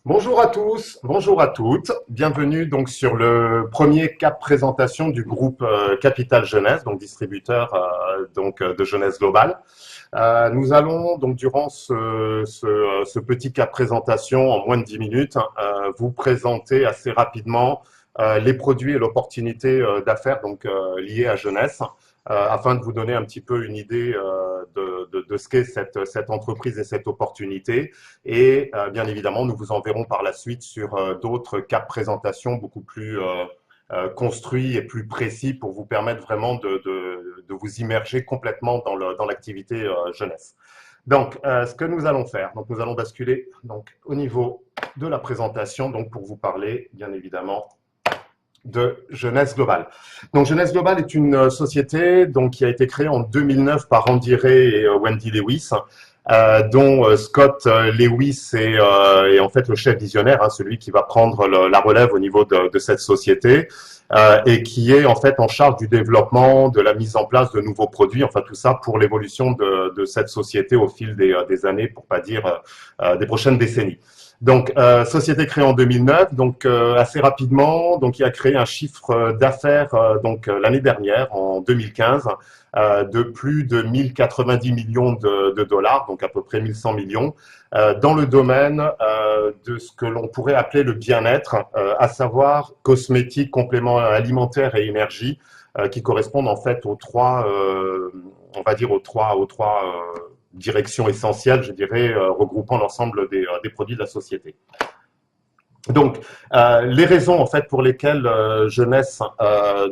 Bonjour à tous, bonjour à toutes. Bienvenue donc sur le premier cap présentation du groupe Capital Jeunesse, donc distributeur de Jeunesse Globale. Nous allons donc durant ce petit cap présentation en moins de 10 minutes vous présenter assez rapidement les produits et l'opportunité d'affaires liées à Jeunesse. Afin de vous donner un petit peu une idée de ce qu'est cette entreprise et cette opportunité. Et bien évidemment, nous vous enverrons par la suite sur d'autres cas de présentation beaucoup plus construits et plus précis pour vous permettre vraiment de vous immerger complètement dans l'activité jeunesse. Donc, ce que nous allons faire, donc nous allons basculer donc au niveau de la présentation, donc pour vous parler, bien évidemment, de Jeunesse Globale. Donc Jeunesse Globale est une société donc qui a été créée en 2009 par Andy Ray et Wendy Lewis, dont Scott Lewis est en fait le chef visionnaire, hein, celui qui va prendre la relève au niveau de cette société et qui est en fait en charge du développement, de la mise en place de nouveaux produits, enfin tout ça pour l'évolution de cette société au fil des années, pour pas dire des prochaines décennies. Donc, société créée en 2009, donc assez rapidement, donc il a créé un chiffre d'affaires l'année dernière, en 2015, de plus de 1090 millions de dollars, donc à peu près 1100 millions, dans le domaine de ce que l'on pourrait appeler le bien-être, à savoir cosmétiques, compléments alimentaires et énergie, qui correspondent en fait aux trois, on va dire aux trois direction essentielle, je dirais, regroupant l'ensemble des produits de la société. Donc, les raisons en fait pour lesquelles Jeunesse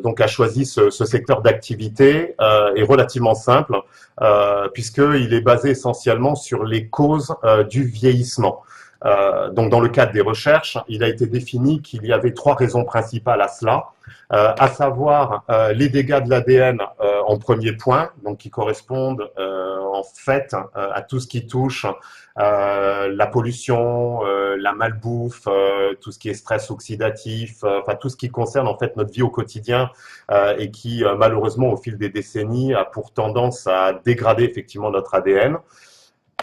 donc a choisi ce secteur d'activité est relativement simple, puisqu'il est basé essentiellement sur les causes du vieillissement. Donc, dans le cadre des recherches, il a été défini qu'il y avait trois raisons principales à cela, à savoir les dégâts de l'ADN en premier point, donc qui correspondent en fait à tout ce qui touche la pollution, la malbouffe, tout ce qui est stress oxydatif, enfin tout ce qui concerne en fait notre vie au quotidien et qui malheureusement au fil des décennies a pour tendance à dégrader effectivement notre ADN.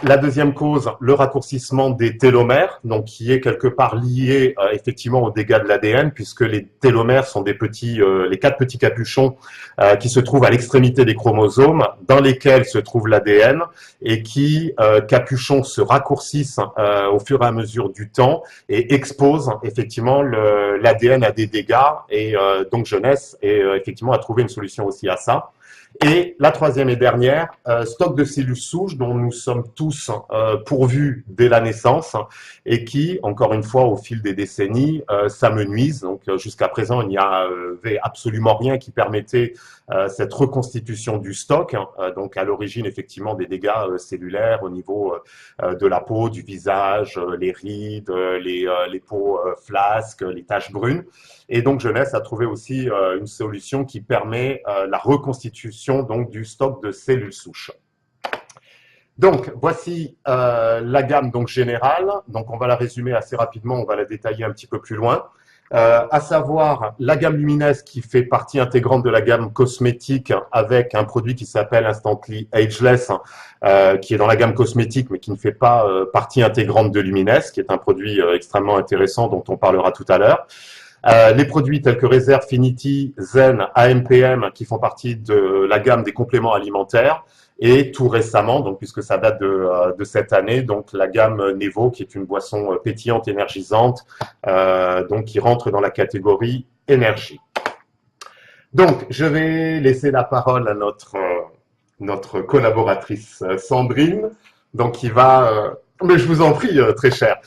La deuxième cause, le raccourcissement des télomères, donc qui est quelque part lié effectivement aux dégâts de l'ADN, puisque les télomères sont les quatre petits capuchons qui se trouvent à l'extrémité des chromosomes, dans lesquels se trouve l'ADN, et qui capuchons se raccourcissent au fur et à mesure du temps et exposent effectivement l'ADN à des dégâts. Et donc Jeunesse effectivement a trouvé une solution aussi à ça. Et la troisième et dernière, stock de cellules souches dont nous sommes tous pourvus dès la naissance et qui, encore une fois, au fil des décennies, s'amenuisent. Donc jusqu'à présent, il n'y avait absolument rien qui permettait cette reconstitution du stock. Donc à l'origine, effectivement, des dégâts cellulaires au niveau de la peau, du visage, les rides, les peaux flasques, les taches brunes. Et donc Jeunesse a trouvé aussi une solution qui permet la reconstitution donc du stock de cellules souches. Donc voici la gamme donc générale. Donc on va la résumer assez rapidement, on va la détailler un petit peu plus loin. À savoir la gamme Lumines qui fait partie intégrante de la gamme cosmétique avec un produit qui s'appelle Instantly Ageless, qui est dans la gamme cosmétique mais qui ne fait pas partie intégrante de Lumines, qui est un produit extrêmement intéressant dont on parlera tout à l'heure. Les produits tels que Reserfinity, Zen, AMPM qui font partie de la gamme des compléments alimentaires et tout récemment, donc puisque ça date de cette année, donc la gamme Nevo qui est une boisson pétillante, énergisante, donc qui rentre dans la catégorie énergie. Donc je vais laisser la parole à notre collaboratrice Sandrine, donc qui va mais je vous en prie, très cher,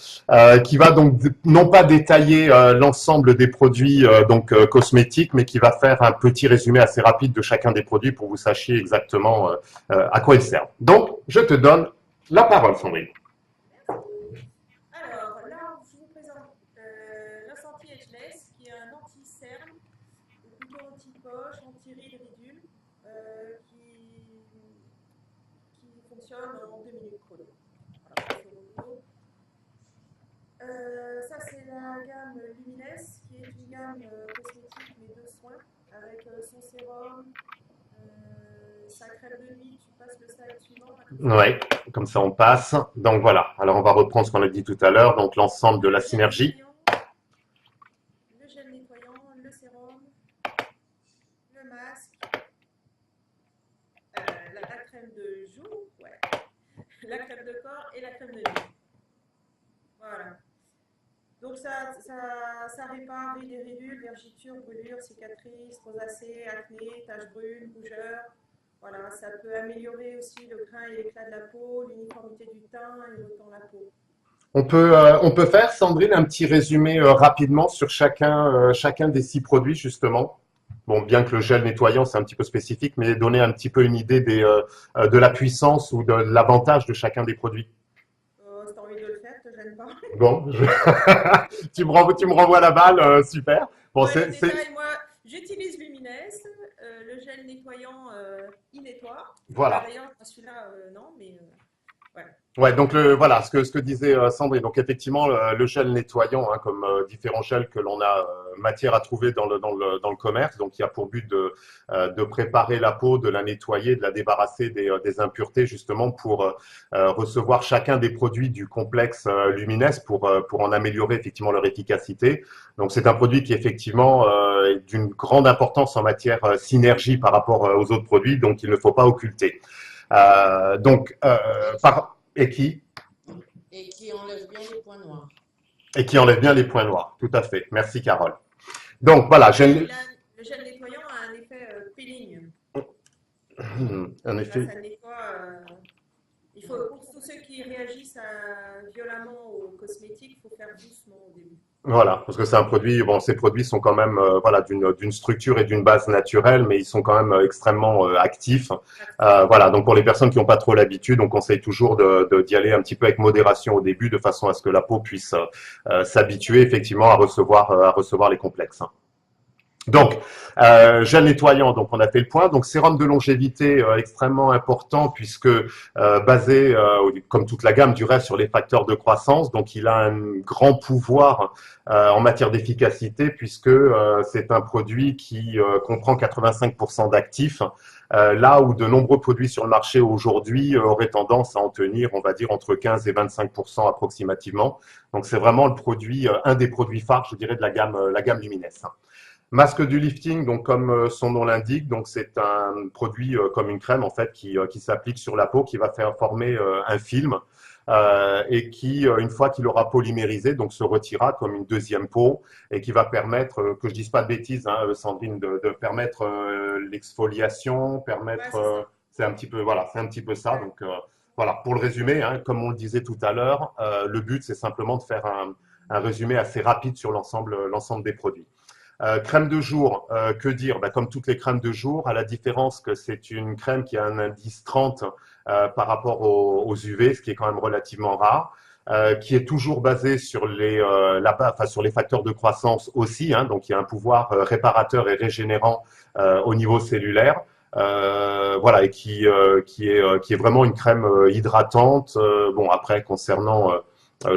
qui va donc non pas détailler l'ensemble des produits cosmétiques, mais qui va faire un petit résumé assez rapide de chacun des produits pour que vous sachiez exactement à quoi ils servent. Donc, je te donne la parole, Sandrine. Alors là, je vous présente l'Instanti Ageless, qui est un anti-cerne, ou plutôt anti-poche, anti-rides ridules, qui fonctionne en 2 minutes chrono. Voilà, ça, c'est la gamme Lumines, qui est une gamme cosmétique mais de soins, avec son sérum, à crème de nuit, tu passes le slide suivant. Ouais, comme ça on passe. Donc voilà, alors on va reprendre ce qu'on a dit tout à l'heure, donc l'ensemble de la synergie. Le gel nettoyant, le sérum, le masque, la crème de joue, ouais, la crème de corps et la crème de nuit. Voilà. Donc ça répare rides et ridules, vergetures, brûlures, cicatrices, rosacées, acné, taches brunes, rougeurs. Voilà, ça peut améliorer aussi le grain et l'éclat de la peau, l'uniformité du teint et le temps de la peau. On peut faire, Sandrine, un petit résumé rapidement sur chacun des 6 produits, justement. Bon, bien que le gel nettoyant, c'est un petit peu spécifique, mais donner un petit peu une idée de la puissance ou de l'avantage de chacun des produits. Si tu as envie de le faire, te gêne pas. Bon, tu me renvoies la balle, super. Bon, Ouais, les détails, moi, j'utilise Lumines. Le gel nettoyant, il nettoie. Voilà. D'ailleurs, celui-là, non, mais ouais. Ouais, donc voilà ce que disait Sandrine. Donc effectivement, le gel nettoyant, hein, comme différents gels que l'on a matière à trouver dans le commerce, donc il y a pour but de préparer la peau, de la nettoyer, de la débarrasser des impuretés, justement pour recevoir chacun des produits du complexe Lumines pour en améliorer effectivement leur efficacité. Donc c'est un produit qui effectivement est d'une grande importance en matière synergie par rapport aux autres produits, donc il ne faut pas occulter. Et qui enlève bien les points noirs. Et qui enlève bien les points noirs, tout à fait. Merci Carole. Donc voilà, le gel nettoyant a un effet peeling. Un effet. Ça nettoie. Il faut, pour tous ceux qui réagissent violemment aux cosmétiques, il faut faire doucement au début. Voilà, parce que c'est un produit, bon, ces produits sont quand même voilà, d'une structure et d'une base naturelle, mais ils sont quand même extrêmement actifs. Voilà, donc pour les personnes qui n'ont pas trop l'habitude, on conseille toujours d'y aller un petit peu avec modération au début, de façon à ce que la peau puisse s'habituer effectivement à recevoir les complexes. Donc, gel nettoyant, donc on a fait le point. Donc, sérum de longévité extrêmement important puisque basé, comme toute la gamme du reste, sur les facteurs de croissance. Donc, il a un grand pouvoir en matière d'efficacité puisque c'est un produit qui comprend 85% d'actifs. Là où de nombreux produits sur le marché aujourd'hui auraient tendance à en tenir, on va dire, entre 15 et 25% approximativement. Donc, c'est vraiment le produit, un des produits phares, je dirais, de la gamme Lumines. Masque du lifting, donc comme son nom l'indique, donc c'est un produit comme une crème en fait qui s'applique sur la peau, qui va faire former un film et qui, une fois qu'il aura polymérisé, donc se retirera comme une deuxième peau et qui va permettre, que je dise pas de bêtises, hein, Sandrine, de permettre l'exfoliation, permettre, c'est un petit peu voilà, c'est un petit peu ça. Donc voilà, pour le résumer, hein, comme on le disait tout à l'heure, le but c'est simplement de faire un résumé assez rapide sur l'ensemble des produits. Crème de jour, que dire? Comme toutes les crèmes de jour, à la différence que c'est une crème qui a un indice 30 par rapport aux UV, ce qui est quand même relativement rare, qui est toujours basée sur sur les facteurs de croissance aussi, hein, donc il y a un pouvoir réparateur et régénérant au niveau cellulaire. Voilà, et qui est vraiment une crème hydratante. Bon, après, concernant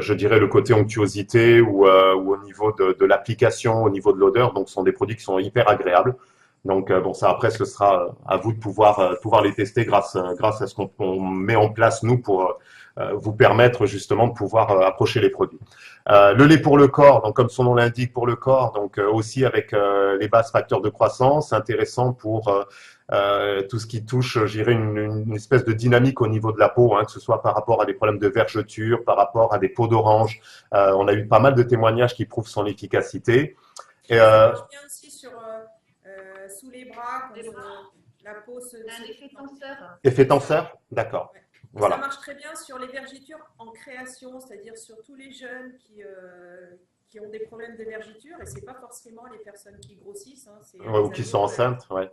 je dirais le côté onctuosité ou au niveau de l'application, au niveau de l'odeur. Donc, ce sont des produits qui sont hyper agréables. Donc, bon, ça après, ce sera à vous de pouvoir les tester grâce à ce qu'on met en place nous pour vous permettre justement de pouvoir approcher les produits. Le lait pour le corps, donc comme son nom l'indique pour le corps, donc aussi avec les bases facteurs de croissance, intéressant pour tout ce qui touche, je dirais, une espèce de dynamique au niveau de la peau, hein, que ce soit par rapport à des problèmes de vergeture, par rapport à des peaux d'orange. On a eu pas mal de témoignages qui prouvent son efficacité. Et ça marche bien aussi sous les bras, quand la peau se... Un effet tenseur. Effet tenseur, d'accord. Ouais. Voilà. Ça marche très bien sur les vergetures en création, c'est-à-dire sur tous les jeunes qui ont des problèmes de vergeture, et c'est pas forcément les personnes qui grossissent. Hein, ou qui sont enceintes, ouais.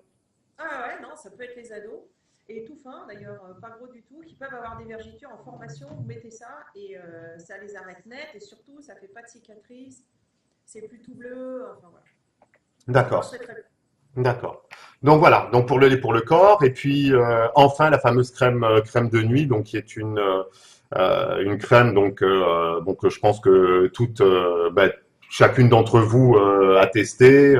Ah ouais, non, ça peut être les ados, et tout fin d'ailleurs, pas gros du tout, qui peuvent avoir des vergetures en formation. Vous mettez ça et ça les arrête net, et surtout ça fait pas de cicatrices, c'est plus tout bleu, enfin voilà. D'accord. D'accord. Donc voilà, donc pour le lait pour le corps, et puis enfin la fameuse crème de nuit, donc qui est une crème donc que je pense que chacune d'entre vous a testé,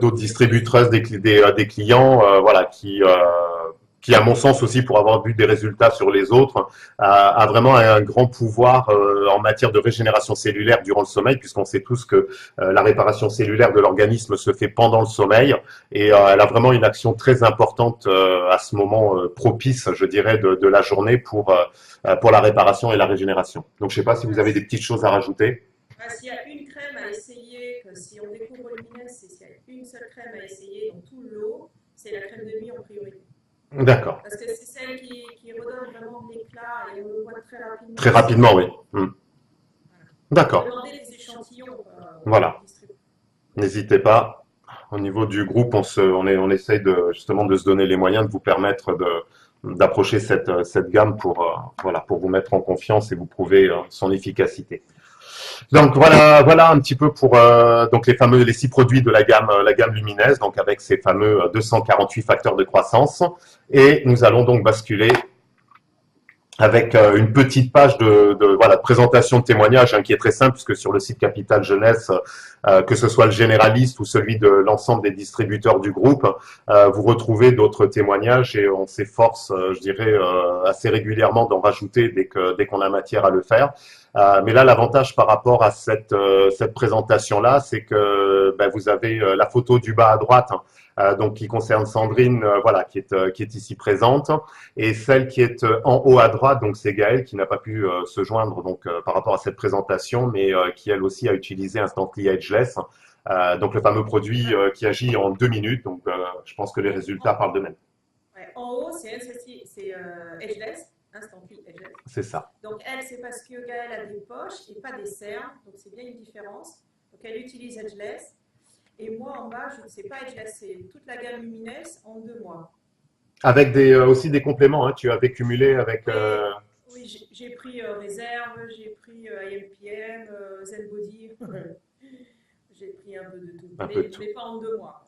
d'autres distributeuses des clients, voilà, qui qui, à mon sens aussi, pour avoir vu des résultats sur les autres, a vraiment un grand pouvoir en matière de régénération cellulaire durant le sommeil, puisqu'on sait tous que la réparation cellulaire de l'organisme se fait pendant le sommeil, et elle a vraiment une action très importante à ce moment propice, je dirais, de la journée pour la réparation et la régénération. Donc, je ne sais pas si vous avez des petites choses à rajouter. S'il y a une crème à essayer, que si on découvre Luminez, c'est s'il y a une seule crème à essayer dans tout le lot, c'est la crème de nuit en priorité. D'accord. Parce que c'est celle qui redonne vraiment de l'éclat et on le voit très rapidement. Très rapidement, oui. Voilà. D'accord. Demandez les échantillons. Voilà. N'hésitez pas. Au niveau du groupe, on essaye justement de se donner les moyens de vous permettre d'approcher cette gamme pour vous mettre en confiance et vous prouver son efficacité. Donc voilà un petit peu pour donc les 6 produits de la gamme Luminez, donc avec ces fameux 248 facteurs de croissance. Et nous allons donc basculer avec une petite page de présentation de témoignages qui est très simple, puisque sur le site Capital Jeunesse, que ce soit le généraliste ou celui de l'ensemble des distributeurs du groupe, vous retrouvez d'autres témoignages et on s'efforce, je dirais, assez régulièrement d'en rajouter dès qu'on a matière à le faire. Mais là, l'avantage par rapport à cette présentation-là, c'est que vous avez la photo du bas à droite, donc qui concerne Sandrine, qui est ici présente, et celle qui est en haut à droite, donc c'est Gaëlle qui n'a pas pu se joindre donc par rapport à cette présentation, mais qui elle aussi a utilisé Instantly Ageless, donc le fameux produit qui agit en 2 minutes. Donc je pense que les résultats parlent d'eux-mêmes. Ouais, en haut, c'est Ageless. Instantly Ageless. C'est ça. Donc elle, c'est parce que Gaëlle a des poches et pas des cernes, donc c'est bien une différence. Donc elle utilise Ageless. Et moi, en bas, je ne sais pas Ageless, c'est toute la gamme Luminez en 2 mois. Avec aussi des compléments, tu avais cumulé avec… Oui, j'ai pris Réserve, j'ai pris IMPM, Zenbody. J'ai pris un peu de tout, mais pas en 2 mois.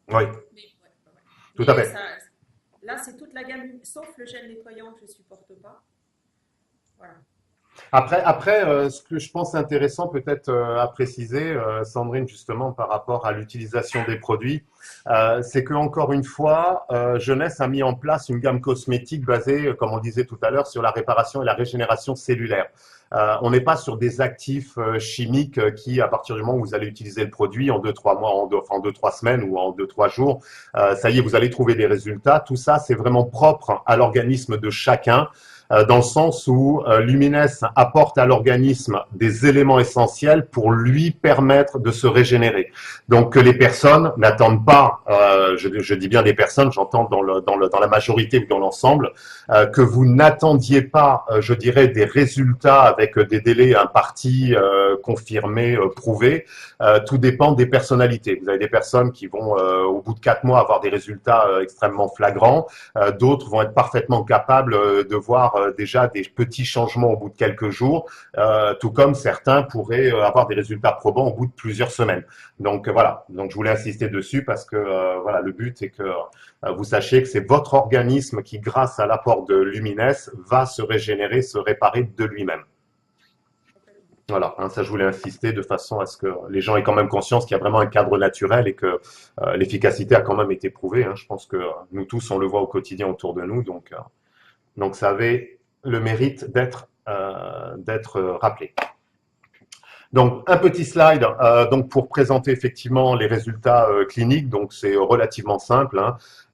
Oui, tout à fait. Là, c'est toute la gamme, sauf le gel nettoyant que je ne supporte pas. Voilà. Après, ce que je pense intéressant peut-être à préciser, Sandrine, justement, par rapport à l'utilisation des produits, c'est que encore une fois, Jeunesse a mis en place une gamme cosmétique basée, comme on le disait tout à l'heure, sur la réparation et la régénération cellulaire. On n'est pas sur des actifs chimiques qui, à partir du moment où vous allez utiliser le produit en 2-3 mois, en 2-3 semaines ou en 2-3 jours, ça y est, vous allez trouver des résultats. Tout ça, c'est vraiment propre à l'organisme de chacun, dans le sens où Luminez apporte à l'organisme des éléments essentiels pour lui permettre de se régénérer. Donc que les personnes n'attendent pas, je dis bien les personnes, j'entends dans la majorité ou dans l'ensemble, que vous n'attendiez pas, je dirais, des résultats avec des délais impartis, confirmés, prouvés. Tout dépend des personnalités. Vous avez des personnes qui vont au bout de 4 mois avoir des résultats extrêmement flagrants, d'autres vont être parfaitement capables de voir déjà des petits changements au bout de quelques jours, tout comme certains pourraient avoir des résultats probants au bout de plusieurs semaines. Donc voilà, donc je voulais insister dessus parce que le but c'est que vous sachiez que c'est votre organisme qui, grâce à l'apport de Luminez, va se régénérer, se réparer de lui-même. Voilà, ça je voulais insister de façon à ce que les gens aient quand même conscience qu'il y a vraiment un cadre naturel et que l'efficacité a quand même été prouvée. Je pense que nous tous, on le voit au quotidien autour de nous, donc ça avait le mérite d'être rappelé. Donc, un petit slide donc pour présenter effectivement les résultats cliniques. Donc, c'est relativement simple.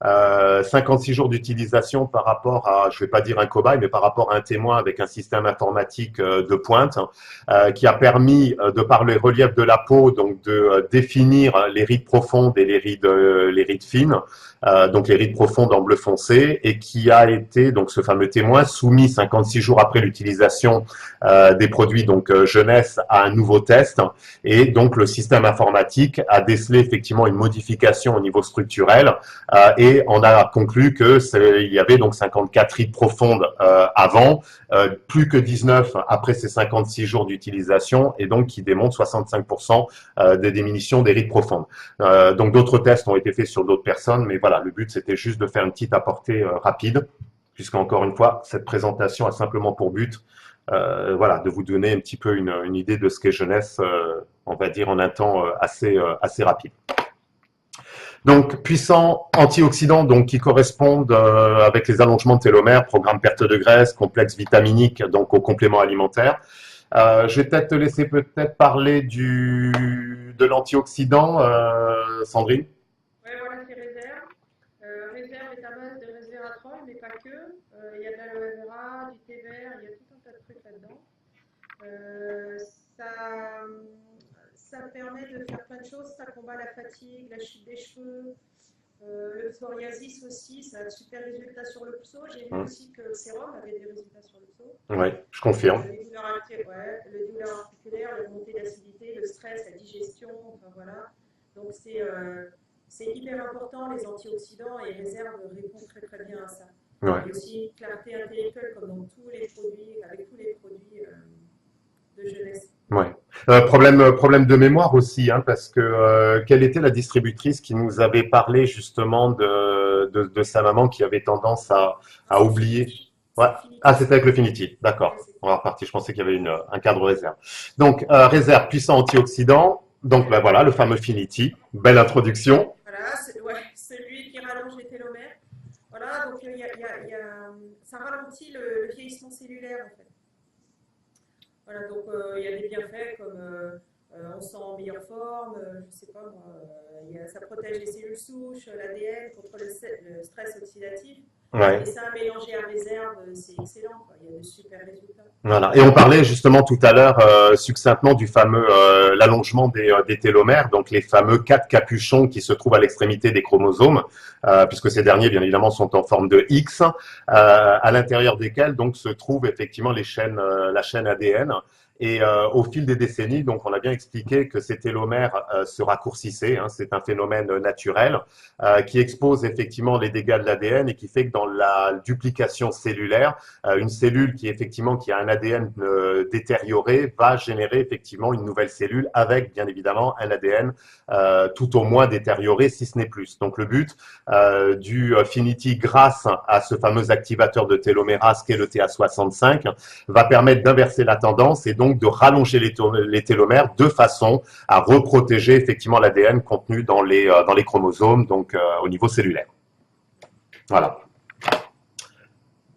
56 jours d'utilisation par rapport à, je vais pas dire un cobaye, mais par rapport à un témoin avec un système informatique de pointe qui a permis, de par les reliefs de la peau, donc de définir les rides profondes et les rides fines. Donc les rides profondes en bleu foncé, et qui a été, donc ce fameux témoin, soumis 56 jours après l'utilisation des produits donc Jeunesse à un nouveau test, et donc le système informatique a décelé effectivement une modification au niveau structurel et on a conclu que il y avait donc 54 rides profondes avant, plus que 19 après ces 56 jours d'utilisation, et donc qui démontrent 65% des diminutions des rides profondes. Donc d'autres tests ont été faits sur d'autres personnes, mais voilà, le but c'était juste de faire une petite apportée rapide, puisqu'encore une fois, cette présentation a simplement pour but de vous donner un petit peu une idée de ce qu'est Jeunesse, on va dire en un temps assez rapide. Donc, puissants antioxydants donc, qui correspondent avec les allongements de télomères, programme perte de graisse, complexe vitaminique, donc aux compléments alimentaires. Je vais peut-être te laisser peut-être parler de l'antioxydant, Sandrine. Ouais, voilà, c'est réserve. Réserve est à base de resveratrol, mais pas que. Il y a de l'aloe vera, du thé vert, il y a tout un tas de trucs là-dedans. Ça, ça permet de faire plein de choses. Ça combat la fatigue, la chute des cheveux, le psoriasis aussi. Ça a de super résultats sur le pso. J'ai vu aussi que le sérum avait des résultats sur le pso. Oui, je confirme. Les douleurs articulaires, la montée d'acidité, le stress, la digestion, enfin voilà. Donc c'est hyper important, les antioxydants, et réserve répond très très bien à ça. Ouais. Et aussi une clarté intellectuelle comme dans tous les produits, avec tous les produits de jeunesse. Ouais. Problème de mémoire aussi, hein, parce que quelle était la distributrice qui nous avait parlé justement de sa maman qui avait tendance à oublier. Ouais. Ah, c'était avec le Finity. D'accord. On va repartir. Je pensais qu'il y avait un cadre réserve. Donc, réserve puissant antioxydant. Donc, ben voilà, le fameux Finity. Belle introduction. Voilà, celui qui rallonge les télomères. Voilà, donc ça ralentit le vieillissement cellulaire en fait. Voilà, donc il y a des bienfaits comme on se sent en meilleure forme, je sais pas moi, ça protège les cellules souches, l'ADN contre le stress oxydatif. Ouais. Et ça, mélangé à réserve, c'est excellent, quoi. Il y a de super résultats. Voilà. Et on parlait justement tout à l'heure succinctement du fameux l'allongement des télomères, donc les fameux 4 capuchons qui se trouvent à l'extrémité des chromosomes, puisque ces derniers, bien évidemment, sont en forme de X, à l'intérieur desquels donc se trouvent effectivement la chaîne ADN. Et au fil des décennies, donc on a bien expliqué que ces télomères se raccourcissaient, hein, c'est un phénomène naturel qui expose effectivement les dégâts de l'ADN et qui fait que dans la duplication cellulaire, une cellule qui a un ADN détérioré va générer effectivement une nouvelle cellule avec bien évidemment un ADN tout au moins détérioré si ce n'est plus. Donc le but du Finity grâce à ce fameux activateur de télomérase qu'est le TA65 va permettre d'inverser la tendance et donc de rallonger les télomères de façon à reprotéger effectivement l'ADN contenu dans les chromosomes, donc au niveau cellulaire. Voilà.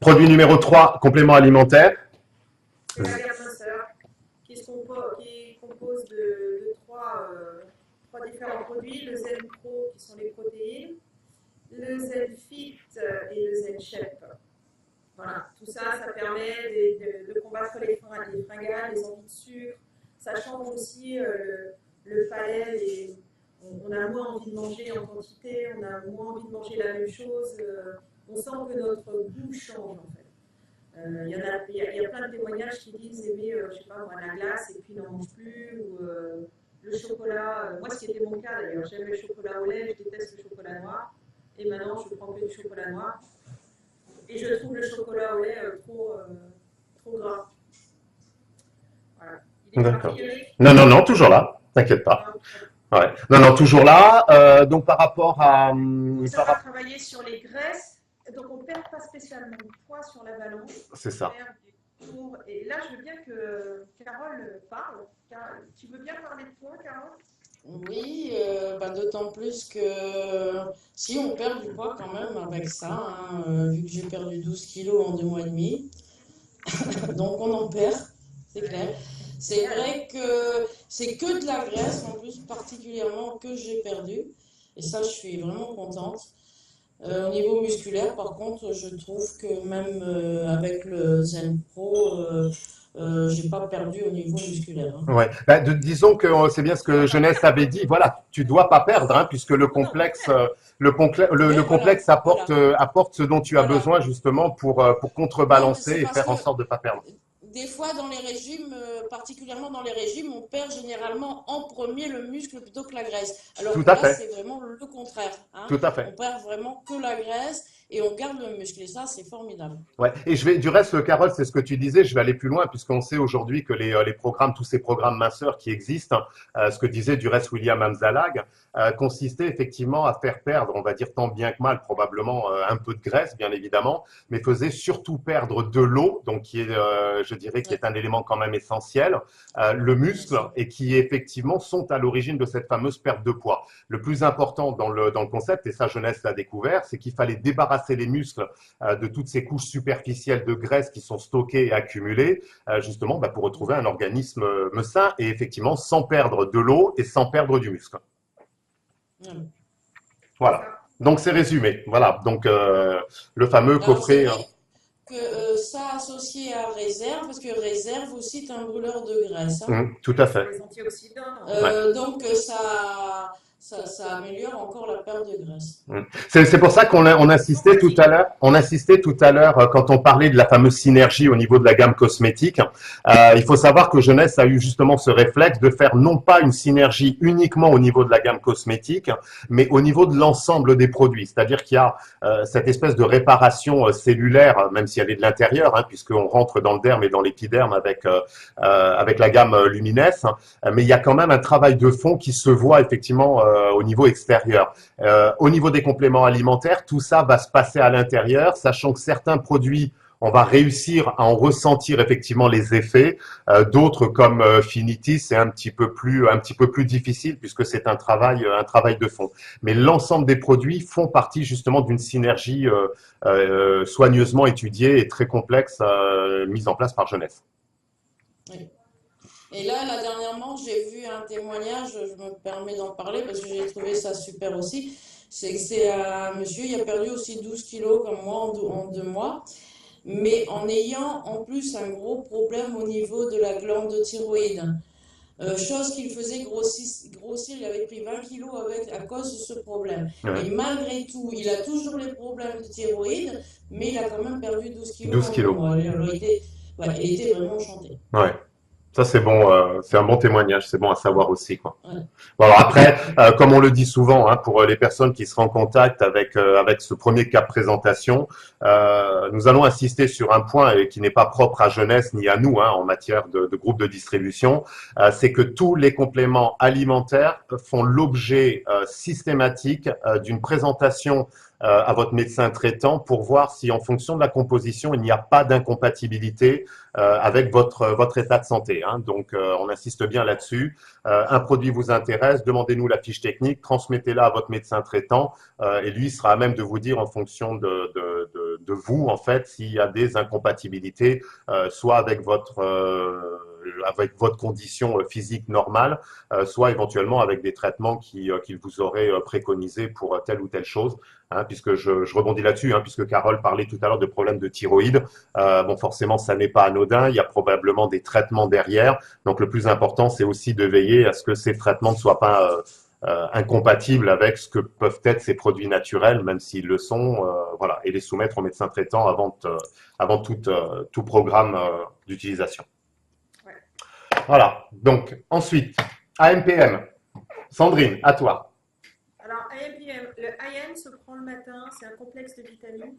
Produit numéro 3, complément alimentaire. C'est la minceur qui compose de trois différents produits, le Zen Pro qui sont les protéines, le Zen Fit et le Zen Shep. Voilà, tout ça, ça permet de combattre les fringales, les envies de sucre. Ça change aussi le palais. On a moins envie de manger en quantité, on a moins envie de manger la même chose. On sent que notre goût change en fait. Il y a plein de témoignages qui disent aimer, je sais pas, moi, la glace et puis n'en mange plus, ou le chocolat. Moi, ce qui était mon cas d'ailleurs, j'aime le chocolat au lait, je déteste le chocolat noir. Et maintenant, je prends que du chocolat noir. Et je trouve le chocolat au lait trop gras. Voilà. D'accord. Non, toujours là. T'inquiète pas. Ouais. Non, toujours là. Donc par rapport à. Ça va travailler sur les graisses. Donc on ne perd pas spécialement de poids sur la balance. C'est ça. Et là, je veux bien que Carole parle. Tu veux bien parler de toi, Carole? Oui, d'autant plus que si on perd du poids quand même avec ça, hein, vu que j'ai perdu 12 kilos en 2 mois et demi, donc on en perd, c'est clair. C'est vrai que c'est que de la graisse en plus particulièrement que j'ai perdu, et ça je suis vraiment contente. Au niveau musculaire, par contre, je trouve que même avec le Zen Pro, j'ai pas perdu au niveau musculaire. Hein. Ouais. Disons que c'est bien ce que Jeunesse avait dit. Voilà, tu dois pas perdre, hein, puisque le complexe, complexe apporte ce dont tu as besoin justement pour contrebalancer et faire en sorte de pas perdre. Des fois, dans les régimes, particulièrement dans les régimes, on perd généralement en premier le muscle plutôt que la graisse. Alors que là, c'est vraiment le contraire. Hein. Tout à fait. On perd vraiment que la graisse. et on garde le muscle. Et ça, c'est formidable. Ouais. Et du reste, Carole, c'est ce que tu disais, je vais aller plus loin, puisqu'on sait aujourd'hui que les programmes, tous ces programmes minceurs qui existent, ce que disait du reste William Amzalag, consistait effectivement à faire perdre, on va dire tant bien que mal, probablement un peu de graisse, bien évidemment, mais faisait surtout perdre de l'eau, donc qui est, je dirais, qui est un élément quand même essentiel, le muscle, et qui effectivement sont à l'origine de cette fameuse perte de poids. Le plus important dans le concept, et ça Jeunesse l'a découvert, c'est qu'il fallait débarrasser les muscles de toutes ces couches superficielles de graisse qui sont stockées et accumulées, justement pour retrouver un organisme sain et effectivement sans perdre de l'eau et sans perdre du muscle. Voilà. Donc c'est résumé. Voilà. Donc le fameux coffret. Que ça associé à réserve, parce que réserve aussi est un brûleur de graisse. Hein. Tout à fait. Les antioxydants. Donc ça améliore encore la perte de graisse. C'est pour ça qu'on insistait tout à l'heure. On insistait tout à l'heure quand on parlait de la fameuse synergie au niveau de la gamme cosmétique. Il faut savoir que Jeunesse a eu justement ce réflexe de faire non pas une synergie uniquement au niveau de la gamme cosmétique, mais au niveau de l'ensemble des produits. C'est-à-dire qu'il y a cette espèce de réparation cellulaire, même si elle est de l'intérieur, hein, puisqu'on rentre dans le derme et dans l'épiderme avec la gamme Lumines, mais il y a quand même un travail de fond qui se voit effectivement au niveau extérieur. Au niveau des compléments alimentaires, tout ça va se passer à l'intérieur, sachant que certains produits, on va réussir à en ressentir effectivement les effets. D'autres, comme Finity, c'est un petit peu plus difficile puisque c'est un travail de fond. Mais l'ensemble des produits font partie justement d'une synergie soigneusement étudiée et très complexe mise en place par Jeunesse. Oui. Et là, dernièrement, j'ai vu un témoignage, je me permets d'en parler parce que j'ai trouvé ça super aussi. C'est que c'est un monsieur, il a perdu aussi 12 kilos comme moi en 2 mois, mais en ayant en plus un gros problème au niveau de la glande thyroïde. Chose qu'il faisait grossir, il avait pris 20 kilos à cause de ce problème. Ouais. Et malgré tout, il a toujours les problèmes de thyroïde, mais il a quand même perdu 12 kilos. 12 kilos. Il était vraiment enchanté. Ouais. Ça, c'est bon, c'est un bon témoignage, c'est bon à savoir aussi, quoi. Ouais. Bon, alors après, comme on le dit souvent, hein, pour les personnes qui seront en contact avec ce premier cas de présentation, nous allons insister sur un point qui n'est pas propre à Jeunesse ni à nous, hein, en matière de groupe de distribution, c'est que tous les compléments alimentaires font l'objet systématique d'une présentation à votre médecin traitant pour voir si en fonction de la composition, il n'y a pas d'incompatibilité avec votre état de santé. Hein. Donc, on insiste bien là-dessus. Un produit vous intéresse, demandez-nous la fiche technique, transmettez-la à votre médecin traitant et lui sera à même de vous dire en fonction de vous, en fait, s'il y a des incompatibilités, soit avec votre condition physique normale, soit éventuellement avec des traitements qu'il vous aurait préconisés pour telle ou telle chose. Hein, puisque je rebondis là-dessus, hein, puisque Carole parlait tout à l'heure de problèmes de thyroïde. Bon, forcément, ça n'est pas anodin. Il y a probablement des traitements derrière. Donc, le plus important, c'est aussi de veiller à ce que ces traitements ne soient pas incompatibles avec ce que peuvent être ces produits naturels, même s'ils le sont, voilà, et les soumettre au médecin traitant avant tout programme d'utilisation. Ouais. Voilà. Donc, ensuite, AMPM. Sandrine, à toi. Alors, AMPM, le IM se prend le matin, c'est un complexe de vitamines,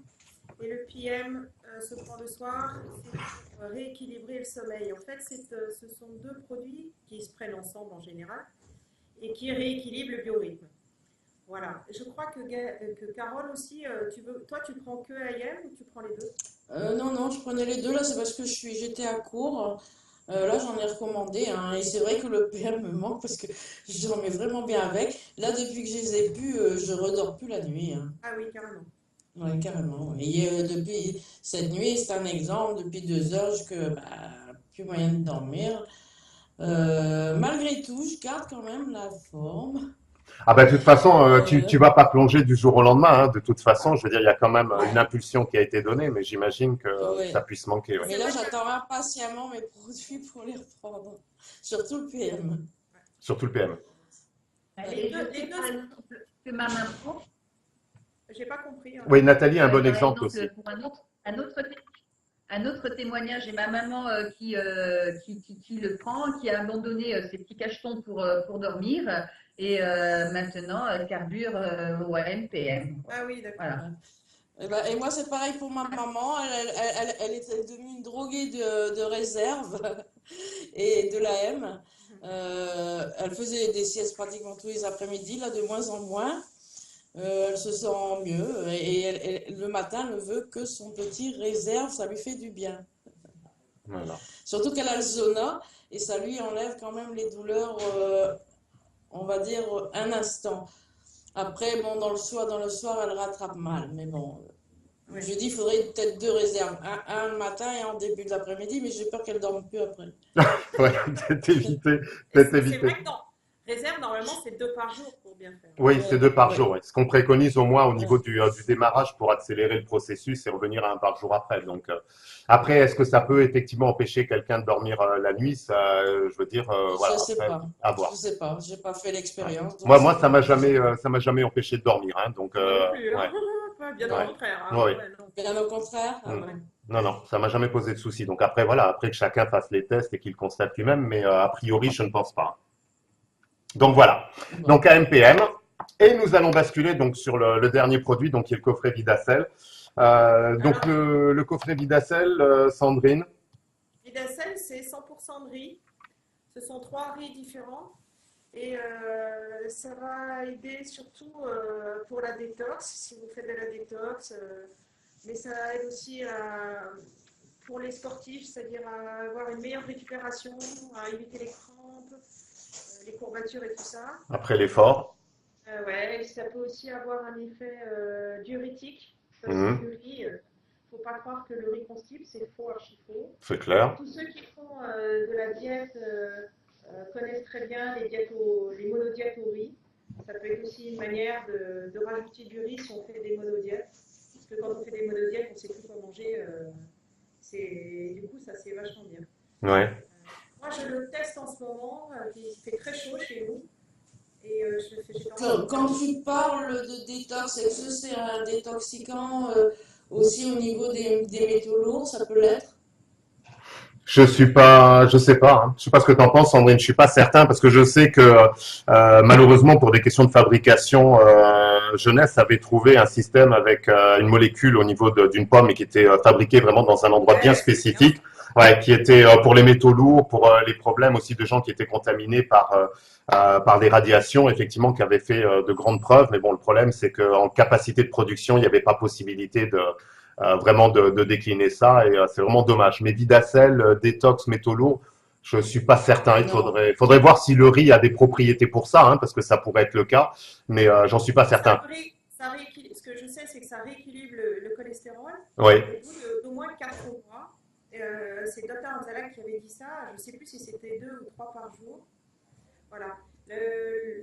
et le PM se prend le soir, c'est pour rééquilibrer le sommeil. En fait, ce sont 2 produits qui se prennent ensemble en général et qui rééquilibrent le biorhythme. Voilà. Je crois que Carole aussi, toi tu prends que IM ou tu prends les 2 ? Non, je prenais les 2 là, c'est parce que j'étais à court. Là, j'en ai recommandé, hein, et c'est vrai que le PM me manque parce que je dormais vraiment bien avec. Là, depuis que je les ai pu, je redors plus la nuit. Hein. Ah oui, carrément. Oui, carrément. Et depuis cette nuit, c'est un exemple, depuis 2 heures, plus moyen de dormir. Malgré tout, je garde quand même la forme. Ah ben, de toute façon, tu vas pas plonger du jour au lendemain. Hein. De toute façon, je veux dire, il y a quand même une impulsion qui a été donnée, mais j'imagine que ça puisse manquer. Ouais. Mais là, j'attends impatiemment mes produits pour les reprendre. Surtout le PM. Surtout le PM. Les deux, que ma maman prend. J'ai pas compris. Hein. Oui, Nathalie, un bon exemple aussi. Pour un autre témoignage, j'ai ma maman qui le prend, qui a abandonné ses petits cachetons pour dormir et maintenant carbure au AMPM. Ah oui, d'accord. Voilà. Et moi, c'est pareil pour ma maman. Elle était devenue une droguée de réserve et de l'AM. Elle faisait des siestes pratiquement tous les après-midi, là, de moins en moins. Elle se sent mieux. Et le matin, elle ne veut que son petit réserve. Ça lui fait du bien. Voilà. Surtout qu'elle a le zona et ça lui enlève quand même les douleurs, on va dire, un instant. Après, bon, dans le soir, elle rattrape mal. Mais bon, Oui. je dis, il faudrait peut-être 2 réserves. Un le matin et un en début de l'après-midi, mais j'ai peur qu'elle dorme plus après. Ouais, peut-être éviter, peut-être C'est éviter. vrai que non. Réserve, normalement, c'est 2 par jour pour bien faire. Oui, c'est 2 par Ouais, jour. Ouais. Ce qu'on préconise au moins au niveau ouais. du démarrage pour accélérer le processus et revenir à 1 par jour après. Donc, après, est-ce que ça peut effectivement empêcher quelqu'un de dormir la nuit? Ça, je veux dire, voilà, Je sais après, pas. à Je voir. sais pas. J'ai pas fait Ouais. l'expérience, donc Moi, je sais pas. ça m'a jamais empêché de dormir. Hein, donc, Moi non plus, hein. ouais, Bien au ouais, contraire. ouais, Hein. ouais. Ouais, non. Bien au contraire. Ah Mm. ouais. Non, non, ça m'a jamais posé de souci. Donc après, voilà, après que chacun fasse les tests et qu'il constate lui-même, mais a priori, je ne pense pas. Donc voilà. Donc Bon. AMPM. Et nous allons basculer donc sur le dernier produit, donc qui est le coffret Vidacel. Donc Alors, le coffret Vidacel, Sandrine. Vidacel, c'est 100% de riz. Ce sont 3 riz différents. Et ça va aider surtout pour la détox, si vous faites de la détox. Mais ça aide aussi pour les sportifs, c'est-à-dire à avoir une meilleure récupération, à éviter les crampes, les courbatures et tout ça. Après l'effort. Ouais, et ça peut aussi avoir un effet diurétique, parce que Mhm, le riz, faut pas croire que le riz constipe, c'est faux, archi faux. c'est clair. Tous ceux qui font de la diète connaissent très bien les monodiètes au riz. Ça peut être aussi une manière de rajouter du riz si on fait des monodiètes. Parce que quand on fait des monodiètes, on ne sait plus quoi manger. Du coup, ça c'est vachement bien. Ouais. Moi, je le teste en ce moment. Il fait très chaud chez nous. Et j'ai tendance à Quand le faire. tu parles de détox, est-ce que c'est un détoxicant aussi au niveau des métaux lourds, ça peut l'être? Je sais pas. Hein. Je sais pas ce que tu en penses, Sandrine. Je suis pas certain parce que je sais que malheureusement pour des questions de fabrication, Jeunesse avait trouvé un système avec une molécule au niveau d'une pomme et qui était fabriquée vraiment dans un endroit bien Ouais, c'est bien. spécifique, ouais, qui était pour les métaux lourds, pour les problèmes aussi de gens qui étaient contaminés par des radiations, effectivement, qui avaient fait de grandes preuves. Mais bon, le problème, c'est qu'en capacité de production, il n'y avait pas possibilité vraiment de décliner ça et c'est vraiment dommage. Mais Vidacel, détox, métaux lourds, je suis pas certain. Non. Faudrait voir si le riz a des propriétés pour ça, hein, parce que ça pourrait être le cas, mais j'en suis pas certain. Ce que je sais, c'est que ça rééquilibre le cholestérol Oui, au bout d'au moins 4 mois. C'est Dr Anzalak qui avait dit ça. Je ne sais plus si c'était 2 ou 3 par jour. Voilà.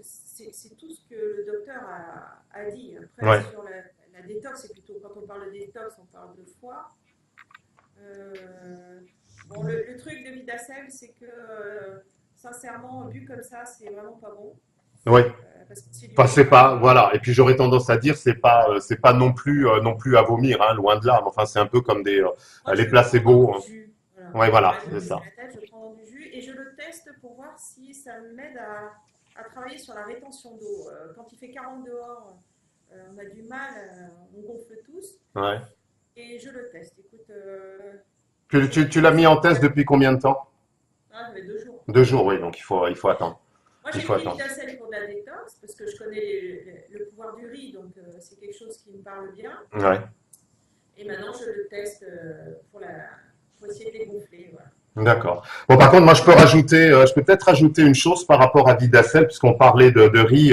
C'est tout ce que le docteur a dit. Après, ouais. sur la détox, c'est plutôt quand on parle de détox, on parle de foie. Bon, le truc de Vidacel, c'est que sincèrement, bu comme ça, c'est vraiment pas bon. Oui. Parce que c'est du Enfin, c'est sucre. pas, voilà. Et puis j'aurais tendance à dire, c'est pas non plus à vomir, hein, loin de là. Mais enfin, c'est un peu comme Moi, les je le prends dans placebos. du jus. Voilà. Ouais, Pour voilà, pas me c'est casser ça. la tête, je prends dans du jus et je le teste pour voir si ça m'aide à travailler sur la rétention d'eau. Quand il fait 40 dehors, on a du mal, on gonfle tous. Ouais. Et je le teste. Écoute, Tu l'as mis en test depuis combien de temps? ça fait 2 jours. 2 jours, oui. Donc il faut attendre. Moi, Il j'ai faut pris attendre. Vidacel pour de la détox parce que je connais le pouvoir du riz, donc c'est quelque chose qui me parle bien. Ouais. Et maintenant, je le teste pour essayer de les gonfler. Voilà. D'accord. Bon, par contre, moi, je peux peut-être rajouter une chose par rapport à Vidacel, puisqu'on parlait de riz.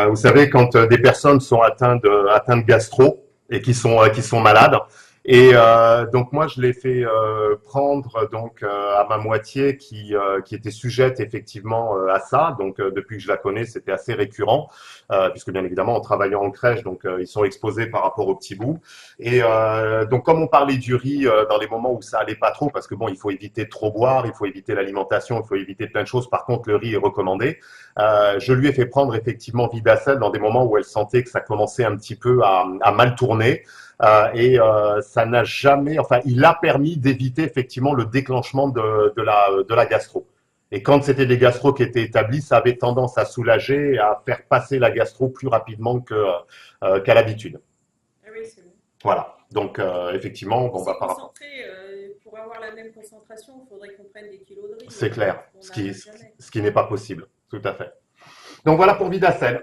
Vous savez, quand des personnes sont atteintes de gastro et qui sont malades, et donc moi, je l'ai fait prendre donc à ma moitié qui était sujette effectivement à ça. Donc depuis que je la connais, c'était assez récurrent, puisque bien évidemment, en travaillant en crèche, donc ils sont exposés par rapport aux petits bouts. Et donc, comme on parlait du riz dans les moments où ça allait pas trop, parce que bon, il faut éviter de trop boire, il faut éviter l'alimentation, il faut éviter plein de choses. Par contre, le riz est recommandé. Je lui ai fait prendre effectivement Vidacel dans des moments où elle sentait que ça commençait un petit peu à mal tourner. Ça n'a jamais, enfin, il a permis d'éviter effectivement le déclenchement de la gastro. Et quand c'était des gastros qui étaient établis, ça avait tendance à soulager et à faire passer la gastro plus rapidement qu'à l'habitude. Ah oui, oui, c'est bon. Voilà. Donc, effectivement, bon, C'est concentré, pour avoir la même concentration, il faudrait qu'on prenne des kilos de riz. c'est clair, On ce n'arrive jamais. qui n'est pas possible, tout à fait. Donc, voilà pour Vidacel.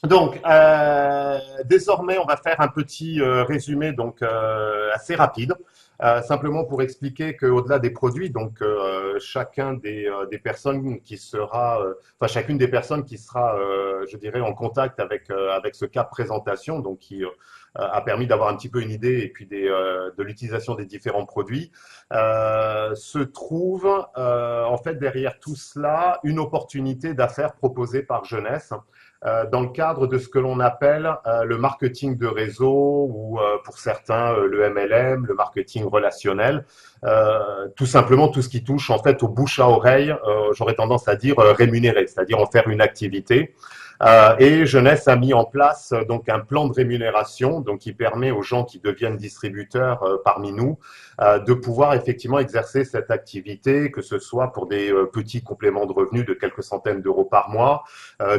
Donc, désormais, on va faire un petit résumé donc assez rapide, simplement pour expliquer qu'au-delà des produits, donc chacun des personnes qui sera, enfin chacune des personnes qui sera, je dirais, en contact avec ce cap présentation, donc qui a permis d'avoir un petit peu une idée et puis de l'utilisation des différents produits, se trouve en fait derrière tout cela une opportunité d'affaires proposée par Jeunesse. Dans le cadre de ce que l'on appelle le marketing de réseau ou pour certains le MLM, le marketing relationnel, tout simplement tout ce qui touche en fait au bouche à oreille, j'aurais tendance à dire rémunéré, c'est-à-dire en faire une activité. Et Jeunesse a mis en place donc un plan de rémunération donc qui permet aux gens qui deviennent distributeurs parmi nous de pouvoir effectivement exercer cette activité, que ce soit pour des petits compléments de revenus de quelques centaines d'euros par mois,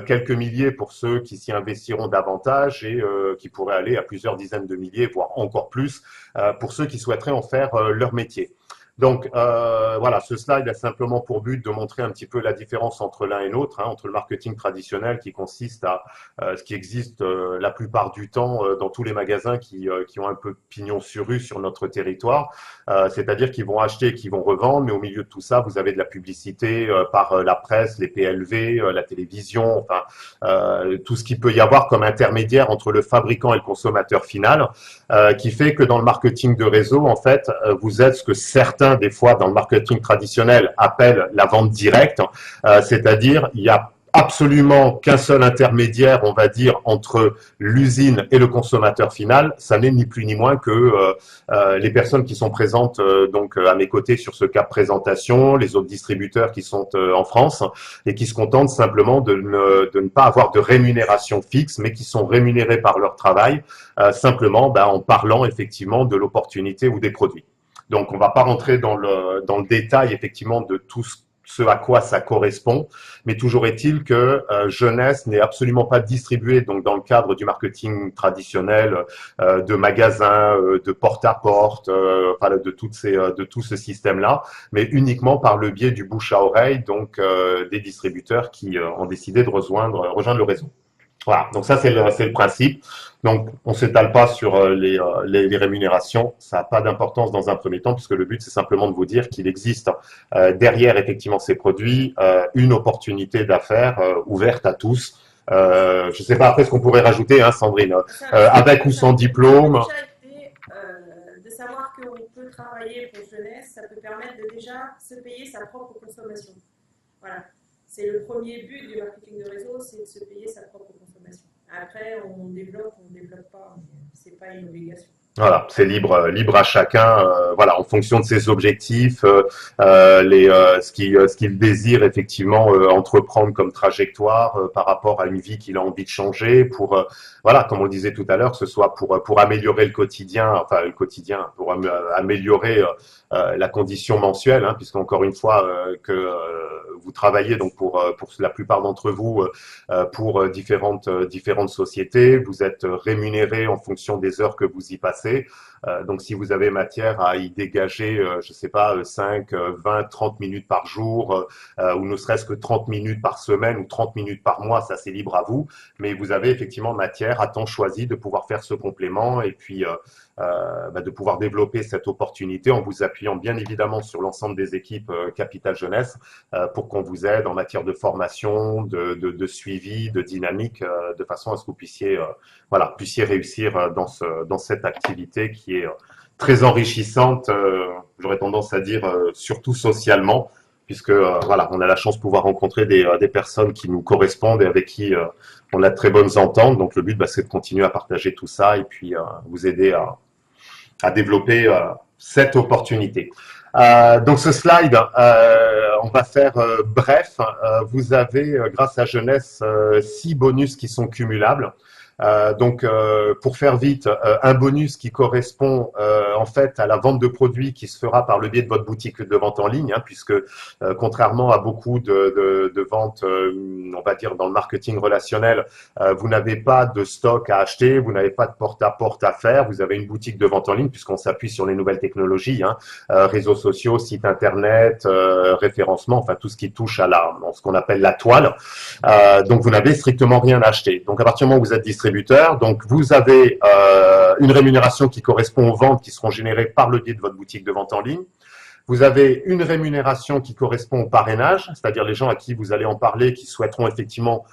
quelques milliers pour ceux qui s'y investiront davantage et qui pourraient aller à plusieurs dizaines de milliers, voire encore plus, pour ceux qui souhaiteraient en faire leur métier. Donc voilà, ce slide a simplement pour but de montrer un petit peu la différence entre l'un et l'autre, hein, entre le marketing traditionnel qui consiste à ce qui existe la plupart du temps dans tous les magasins qui ont un peu pignon sur rue sur notre territoire, c'est-à-dire qu'ils vont acheter et qu'ils vont revendre, mais au milieu de tout ça, vous avez de la publicité par la presse, les PLV, la télévision, enfin tout ce qu'il peut y avoir comme intermédiaire entre le fabricant et le consommateur final, qui fait que dans le marketing de réseau, en fait, vous êtes ce que certains des fois dans le marketing traditionnel appellent la vente directe, c'est-à-dire il y a absolument qu'un seul intermédiaire, on va dire, entre l'usine et le consommateur final. Ça n'est ni plus ni moins que les personnes qui sont présentes donc à mes côtés sur ce cap présentation, les autres distributeurs qui sont en France et qui se contentent simplement de ne pas avoir de rémunération fixe, mais qui sont rémunérés par leur travail, simplement en parlant effectivement de l'opportunité ou des produits. Donc, on ne va pas rentrer dans le détail effectivement de tout ce à quoi ça correspond, mais toujours est-il que Jeunesse n'est absolument pas distribuée donc dans le cadre du marketing traditionnel, de magasins, de porte-à-porte, enfin de tout ce système-là, mais uniquement par le biais du bouche à oreille, donc des distributeurs qui ont décidé de rejoindre le réseau. Voilà, donc ça c'est le principe. Donc on s'étale pas sur les rémunérations, ça n'a pas d'importance dans un premier temps puisque le but c'est simplement de vous dire qu'il existe derrière effectivement ces produits une opportunité d'affaires ouverte à tous. Je ne sais pas après ce qu'on pourrait rajouter, hein, Sandrine, avec ou sans diplôme. De savoir qu'on peut travailler pour Jeunesse, ça peut permettre de déjà se payer sa propre consommation. Voilà. C'est le premier but du marketing de réseau, c'est de se payer sa propre consommation. Après, on développe pas, c'est pas une obligation. Voilà, c'est libre à chacun, voilà, en fonction de ses objectifs, ce qu'il désire effectivement entreprendre comme trajectoire par rapport à une vie qu'il a envie de changer, pour voilà, comme on le disait tout à l'heure, que ce soit pour améliorer le quotidien, pour améliorer la condition mensuelle, hein, puisqu'encore une fois que vous travaillez donc pour la plupart d'entre vous pour différentes sociétés, vous êtes rémunéré en fonction des heures que vous y passez. Donc, si vous avez matière à y dégager, je sais pas, 5, 20, 30 minutes par jour, ou ne serait-ce que 30 minutes par semaine ou 30 minutes par mois, ça c'est libre à vous. Mais vous avez effectivement matière à temps choisi de pouvoir faire ce complément et puis de pouvoir développer cette opportunité en vous appuyant bien évidemment sur l'ensemble des équipes Capital Jeunesse pour qu'on vous aide en matière de formation, de suivi, de dynamique, de façon à ce que vous puissiez réussir dans cette activité qui est très enrichissante, j'aurais tendance à dire surtout socialement, puisque voilà, on a la chance de pouvoir rencontrer des personnes qui nous correspondent et avec qui on a de très bonnes ententes. Donc le but, c'est de continuer à partager tout ça et puis vous aider à développer cette opportunité. Donc ce slide, on va faire bref. Vous avez, grâce à Jeunesse, 6 bonus qui sont cumulables. Pour faire vite, un bonus qui correspond en fait à la vente de produits qui se fera par le biais de votre boutique de vente en ligne, hein, puisque contrairement à beaucoup de ventes, on va dire dans le marketing relationnel, vous n'avez pas de stock à acheter, vous n'avez pas de porte-à-porte à faire, vous avez une boutique de vente en ligne puisqu'on s'appuie sur les nouvelles technologies, hein, réseaux sociaux, sites internet, référencement, enfin tout ce qui touche à ce qu'on appelle la toile. Donc vous n'avez strictement rien à acheter. Donc à partir du moment où vous êtes distributeur, donc vous avez une rémunération qui correspond aux ventes qui seront générées par le biais de votre boutique de vente en ligne. Vous avez une rémunération qui correspond au parrainage, c'est-à-dire les gens à qui vous allez en parler, qui souhaiteront effectivement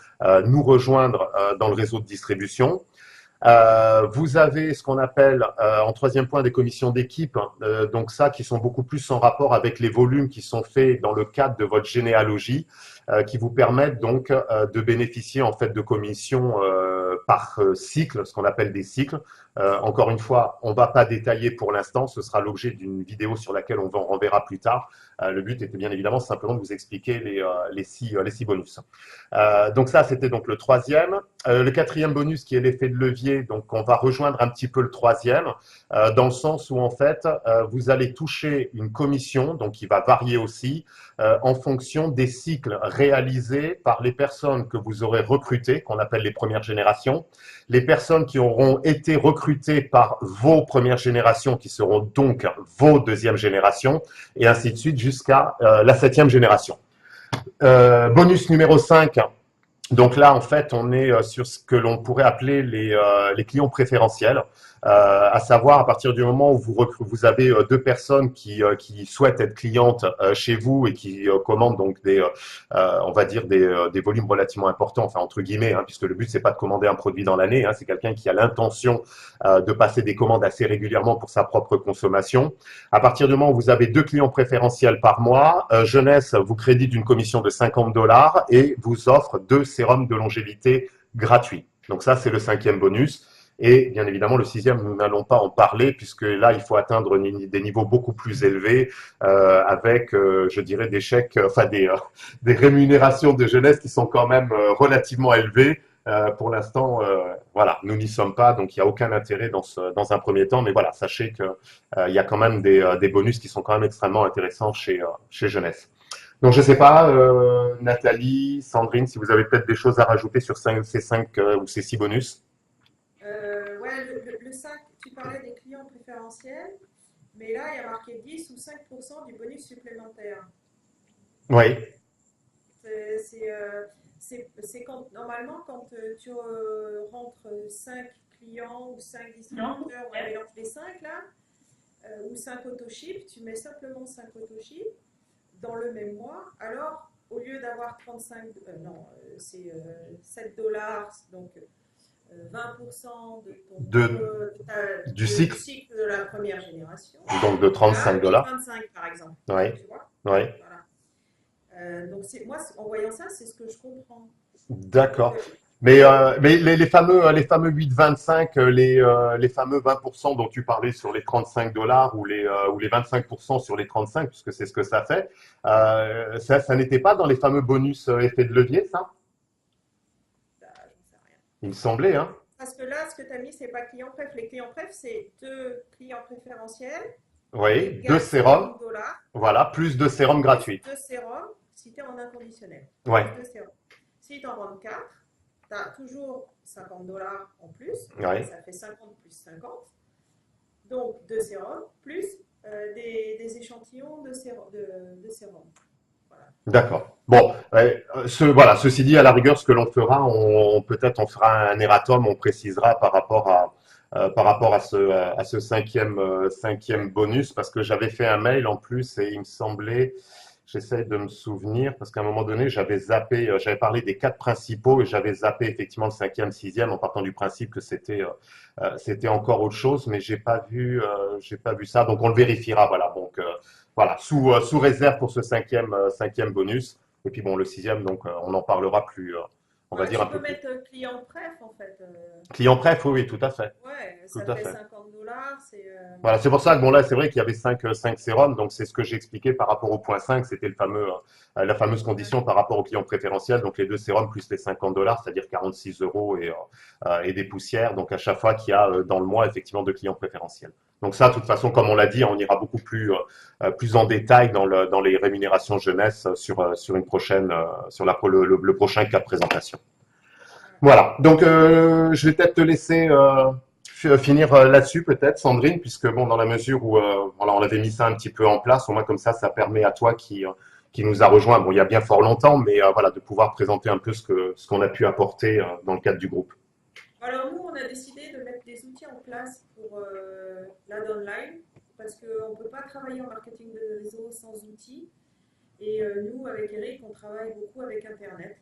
nous rejoindre dans le réseau de distribution. Vous avez ce qu'on appelle en troisième point des commissions d'équipe, donc ça qui sont beaucoup plus en rapport avec les volumes qui sont faits dans le cadre de votre généalogie, qui vous permettent donc de bénéficier en fait de commissions par cycle, ce qu'on appelle des cycles. Encore une fois, on ne va pas détailler pour l'instant, ce sera l'objet d'une vidéo sur laquelle on renverra plus tard. Le but était bien évidemment simplement de vous expliquer les six bonus. Donc ça, c'était donc le troisième. Le quatrième bonus qui est l'effet de levier, donc on va rejoindre un petit peu le troisième, dans le sens où en fait, vous allez toucher une commission, donc qui va varier aussi, en fonction des cycles réalisés par les personnes que vous aurez recrutées, qu'on appelle les premières générations, les personnes qui auront été recrutées par vos premières générations, qui seront donc vos deuxièmes générations, et ainsi de suite jusqu'à la septième génération. Bonus numéro 5. Donc là, en fait, on est sur ce que l'on pourrait appeler les clients préférentiels, à savoir à partir du moment où vous avez deux personnes qui souhaitent être clientes chez vous et qui commandent donc on va dire des volumes relativement importants, enfin entre guillemets, hein, puisque le but c'est pas de commander un produit dans l'année, hein, c'est quelqu'un qui a l'intention de passer des commandes assez régulièrement pour sa propre consommation. À partir du moment où vous avez deux clients préférentiels par mois, Jeunesse vous crédite d'une commission de $50 et vous offre 2 sérums de longévité gratuits. Donc ça, c'est le cinquième bonus. Et bien évidemment, le sixième, nous n'allons pas en parler puisque là, il faut atteindre des niveaux beaucoup plus élevés avec, je dirais, des chèques, enfin des rémunérations de jeunesse qui sont quand même relativement élevées. Pour l'instant, voilà, nous n'y sommes pas, donc il n'y a aucun intérêt dans un premier temps. Mais voilà, sachez que il y a quand même des bonus qui sont quand même extrêmement intéressants chez Jeunesse. Donc je ne sais pas, Nathalie, Sandrine, si vous avez peut-être des choses à rajouter sur ces 5 ou ces 6 bonus. Ouais, le 5, tu parlais des clients préférentiels, mais là, il y a marqué 10 ou 5% du bonus supplémentaire. Oui. C'est normalement, quand tu rentres 5 clients ou 5 distributeurs, on mélange les 5 là, ou 5 autoship, tu mets simplement 5 autoship dans le même mois. Alors, au lieu d'avoir 35, c'est $7, donc 20% du cycle de la première génération. Donc de $35. 25 par exemple. Oui. Tu vois, oui. Voilà. Donc moi, en voyant ça, c'est ce que je comprends. D'accord. Mais les fameux 8,25, les fameux 20% dont tu parlais sur les $35 ou les 25% sur les 35, puisque c'est ce que ça fait, ça n'était pas dans les fameux bonus effet de levier, ça? J'en sais rien. Il me semblait, hein? Parce que là, ce que tu as mis, c'est pas client préf. Les clients préf, c'est 2 clients préférentiels. Oui, 2 sérums. Voilà, plus 2 sérums gratuits. 2 sérums si tu es en inconditionnel. Ouais. 2 sérums. Si tu en vends 4, tu as toujours $50 en plus. Ouais. Ça fait 50 plus 50. Donc 2 sérums plus des échantillons de sérum. Voilà. D'accord. Bon, voilà. Ceci dit, à la rigueur, ce que l'on fera, peut-être on fera un erratum, on précisera par rapport à ce cinquième bonus, parce que j'avais fait un mail en plus et il me semblait, j'essaie de me souvenir, parce qu'à un moment donné, j'avais parlé des 4 principaux et j'avais zappé effectivement le 5e, 6e en partant du principe que c'était encore autre chose, mais j'ai pas vu ça, donc on le vérifiera, voilà. Donc voilà, sous réserve pour ce cinquième bonus. Et puis bon, le 6e, donc on en parlera on va Ouais, dire tu un peux peu plus. mettre client préf en fait. Client préf, oui, oui, tout à fait. Ouais, Tout ça à fait fait. 50 $. Voilà, c'est pour ça que bon là, c'est vrai qu'il y avait 5 sérums, donc c'est ce que j'ai expliqué par rapport au point 5, c'était le fameux, la fameuse Ouais. condition par rapport au client préférentiel, donc les deux sérums plus les 50 $, c'est-à-dire 46 euros et des poussières, donc à chaque fois qu'il y a dans le mois effectivement deux clients préférentiels. Donc ça, de toute façon, comme on l'a dit, on ira beaucoup plus en détail dans les rémunérations jeunesse sur une prochaine, sur le prochain cas de présentation. Voilà, donc je vais peut-être te laisser finir là-dessus peut-être, Sandrine, puisque bon, dans la mesure où voilà, on avait mis ça un petit peu en place, au moins comme ça permet à toi qui nous a rejoint, bon, il y a bien fort longtemps, mais voilà, de pouvoir présenter un peu ce qu'on a pu apporter dans le cadre du groupe. Alors nous, on a décidé de mettre des outils en place pour l'ad online parce qu'on ne peut pas travailler en marketing de réseau sans outils. Et nous, avec Eric, on travaille beaucoup avec Internet.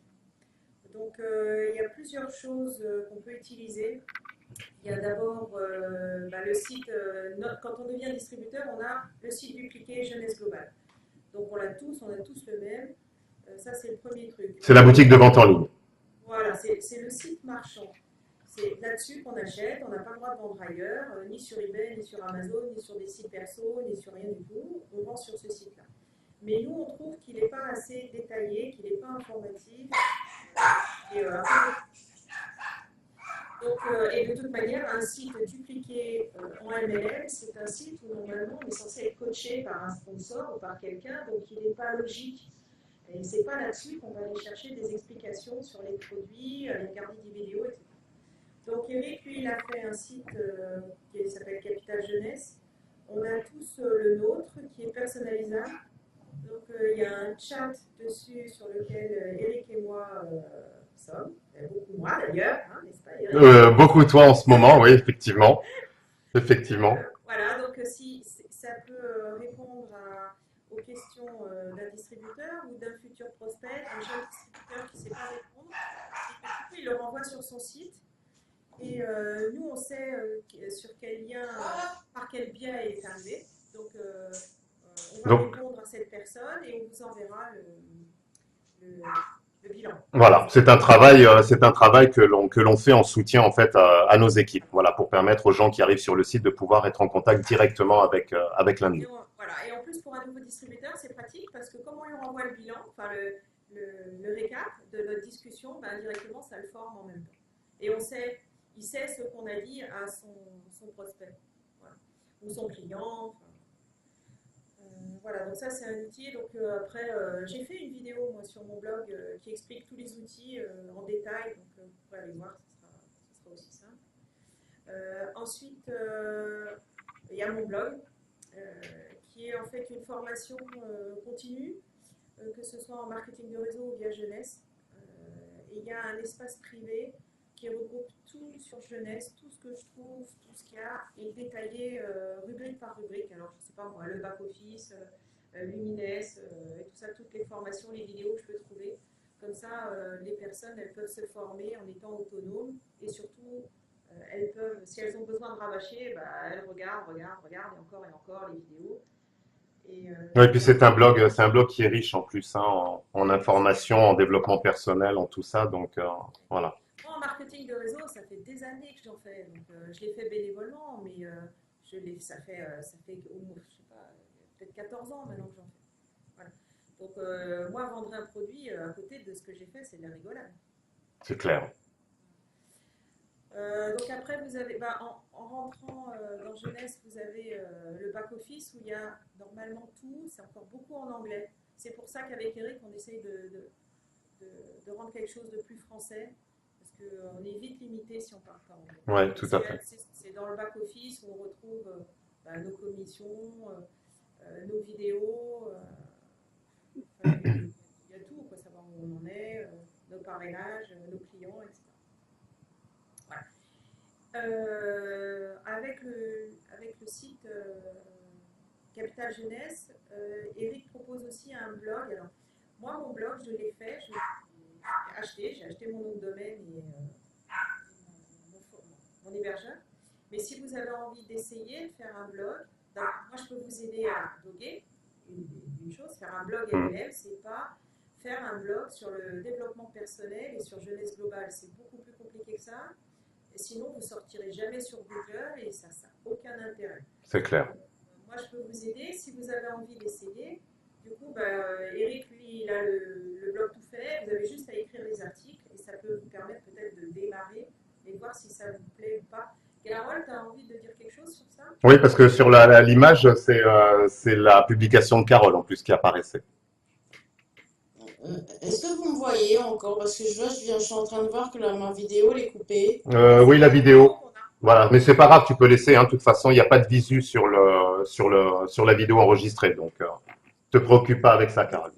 Donc il y a plusieurs choses qu'on peut utiliser. Il y a d'abord le site, quand on devient distributeur, on a le site dupliqué Jeunesse Globale. Donc on a tous le même. Ça, c'est le premier truc. C'est la boutique de vente en ligne. Voilà, c'est le site marchand. C'est là-dessus qu'on achète, on n'a pas le droit de vendre ailleurs, ni sur eBay, ni sur Amazon, ni sur des sites perso, ni sur rien du tout. On vend sur ce site-là. Mais nous, on trouve qu'il n'est pas assez détaillé, qu'il n'est pas informatif. Et, et de toute manière, un site dupliqué en MLM, c'est un site où normalement on est censé être coaché par un sponsor ou par quelqu'un, donc il n'est pas logique. Et c'est pas là-dessus qu'on va aller chercher des explications sur les produits, regarder des vidéos, etc. Donc Eric, lui, il a fait un site qui s'appelle Capital Jeunesse. On a tous le nôtre qui est personnalisable. Donc il y a un chat dessus sur lequel Eric et moi sommes. Beaucoup moi d'ailleurs, hein, n'est-ce pas Eric? Beaucoup toi en ce moment, oui, effectivement. Effectivement. Voilà, donc si ça peut répondre aux questions d'un distributeur ou d'un futur prospect, un jeune distributeur qui ne sait pas répondre, et que, du coup, il le renvoie sur son site. Et nous, on sait sur quel lien, par quel biais elle est arrivée. Donc, on va Donc, répondre à cette personne et on vous enverra le bilan. voilà, c'est un travail que l'on fait en soutien en fait à nos équipes, voilà, pour permettre aux gens qui arrivent sur le site de pouvoir être en contact directement avec l'un de nous. Voilà. Et en plus, pour un nouveau distributeur, c'est pratique parce que comme on lui renvoie le bilan, enfin le récap de notre discussion, ben, directement, ça le forme en même temps. Et il sait ce qu'on a dit à son prospect, voilà, ou son client. Voilà, donc ça c'est un outil. Donc après, j'ai fait une vidéo moi sur mon blog qui explique tous les outils en détail, donc vous pourrez aller voir, ce sera aussi simple. Ensuite, il y a mon blog qui est en fait une formation continue, que ce soit en marketing de réseau ou via jeunesse. Et il y a un espace privé qui regroupe tout sur jeunesse, tout ce que je trouve, tout ce qu'il y a, et détaillé rubrique par rubrique. Alors, je ne sais pas moi, le back-office, Lumines, et tout ça, toutes les formations, les vidéos que je peux trouver. Comme ça, les personnes, elles peuvent se former en étant autonomes et surtout, elles peuvent, si elles ont besoin de rabâcher, bah, elles regardent et encore les vidéos. Oui, et puis c'est un blog qui est riche en plus, hein, en information, en développement personnel, en tout ça, donc voilà. Moi, en marketing de réseau, ça fait des années que j'en fais. Donc, je l'ai fait bénévolement, mais ça fait je sais pas, peut-être 14 ans maintenant que j'en fais. Voilà. Donc, moi, vendre un produit à côté de ce que j'ai fait, c'est de la rigolade. C'est clair. Donc après, vous avez, en rentrant dans Jeunesse, vous avez le back-office où il y a normalement tout, c'est encore beaucoup en anglais. C'est pour ça qu'avec Eric, on essaye de rendre quelque chose de plus français, parce qu'on est vite limité si on parle pas anglais. Oui, tout à fait. C'est dans le back-office où on retrouve nos commissions, nos vidéos, il y a tout, quoi, savoir où on en est, nos parrainages, nos clients, etc. Avec le site Capital Jeunesse, Eric propose aussi un blog. Alors, moi, mon blog, je l'ai fait, j'ai acheté mon nom de domaine et mon hébergeur. Mais si vous avez envie d'essayer de faire un blog, moi, je peux vous aider à bloguer. Une chose, faire un blog MLM, c'est pas faire un blog sur le développement personnel et sur jeunesse globale. C'est beaucoup plus compliqué que ça. Et sinon, vous ne sortirez jamais sur Google et ça n'a aucun intérêt. C'est clair. Moi, je peux vous aider si vous avez envie d'essayer. Du coup, Eric, lui, il a le blog tout fait. Vous avez juste à écrire les articles et ça peut vous permettre peut-être de démarrer et voir si ça vous plaît ou pas. Carole, tu as envie de dire quelque chose sur ça? Oui, parce que sur l'image, c'est la publication de Carole en plus qui apparaissait. Est-ce que vous me voyez encore? Parce que je suis en train de voir que ma vidéo elle est coupée. Oui, la vidéo. Voilà, mais c'est pas grave, tu peux laisser. Hein, de toute façon, il n'y a pas de visu sur la vidéo enregistrée, donc te préoccupe pas avec ça, Carole.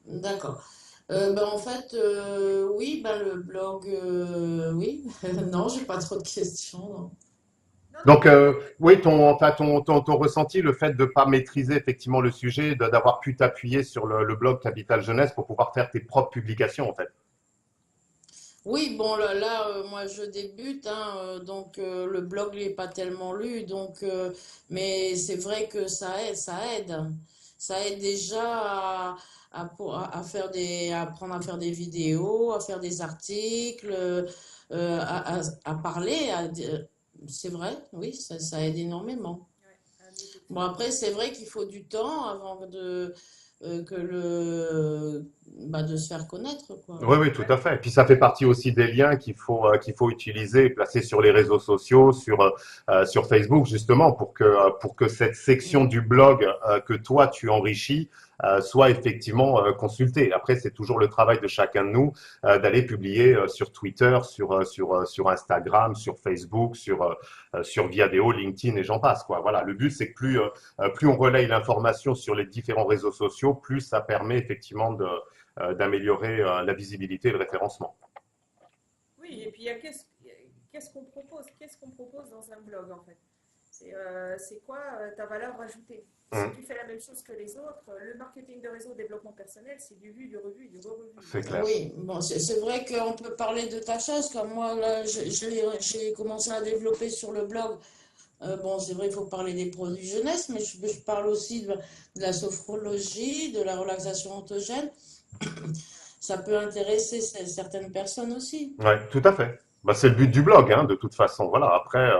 D'accord. En fait, oui, le blog, oui. Non, j'ai pas trop de questions. Non. Donc, oui, ton ressenti, le fait de ne pas maîtriser effectivement le sujet, d'avoir pu t'appuyer sur le blog Capital Jeunesse pour pouvoir faire tes propres publications, en fait. Oui, bon, là, moi, je débute, hein, donc le blog n'est pas tellement lu, donc, mais c'est vrai que ça aide, ça aide. Ça aide déjà à faire à apprendre à faire des vidéos, à faire des articles, à parler. C'est vrai, oui, ça aide énormément. Bon, après, c'est vrai qu'il faut du temps avant de se faire connaître, quoi. Oui, oui, tout à fait. Et puis ça fait partie aussi des liens qu'il faut utiliser et placer sur les réseaux sociaux, sur Facebook, justement, pour que cette section du blog que toi tu enrichis soit effectivement consultée. Après, c'est toujours le travail de chacun de nous d'aller publier sur Twitter, sur Instagram, sur Facebook, sur Viadeo, LinkedIn et j'en passe, quoi. Voilà. Le but, c'est que plus on relaye l'information sur les différents réseaux sociaux, plus ça permet effectivement d'améliorer la visibilité et le référencement. Oui, et puis il y a qu'est-ce qu'on propose? Qu'est-ce qu'on propose dans un blog en fait? C'est quoi ta valeur ajoutée? Si tu fais la même chose que les autres, le marketing de réseau, développement personnel, c'est du vu, du revu, du re-revu. C'est clair. Oui, bon, c'est vrai qu'on peut parler de ta chose, comme moi, là, j'ai commencé à développer sur le blog. Bon, c'est vrai, il faut parler des produits jeunesse, mais je parle aussi de la sophrologie, de la relaxation autogène. Ça peut intéresser certaines personnes aussi. Oui, tout à fait. Bah, c'est le but du blog, hein, de toute façon. Voilà. Après,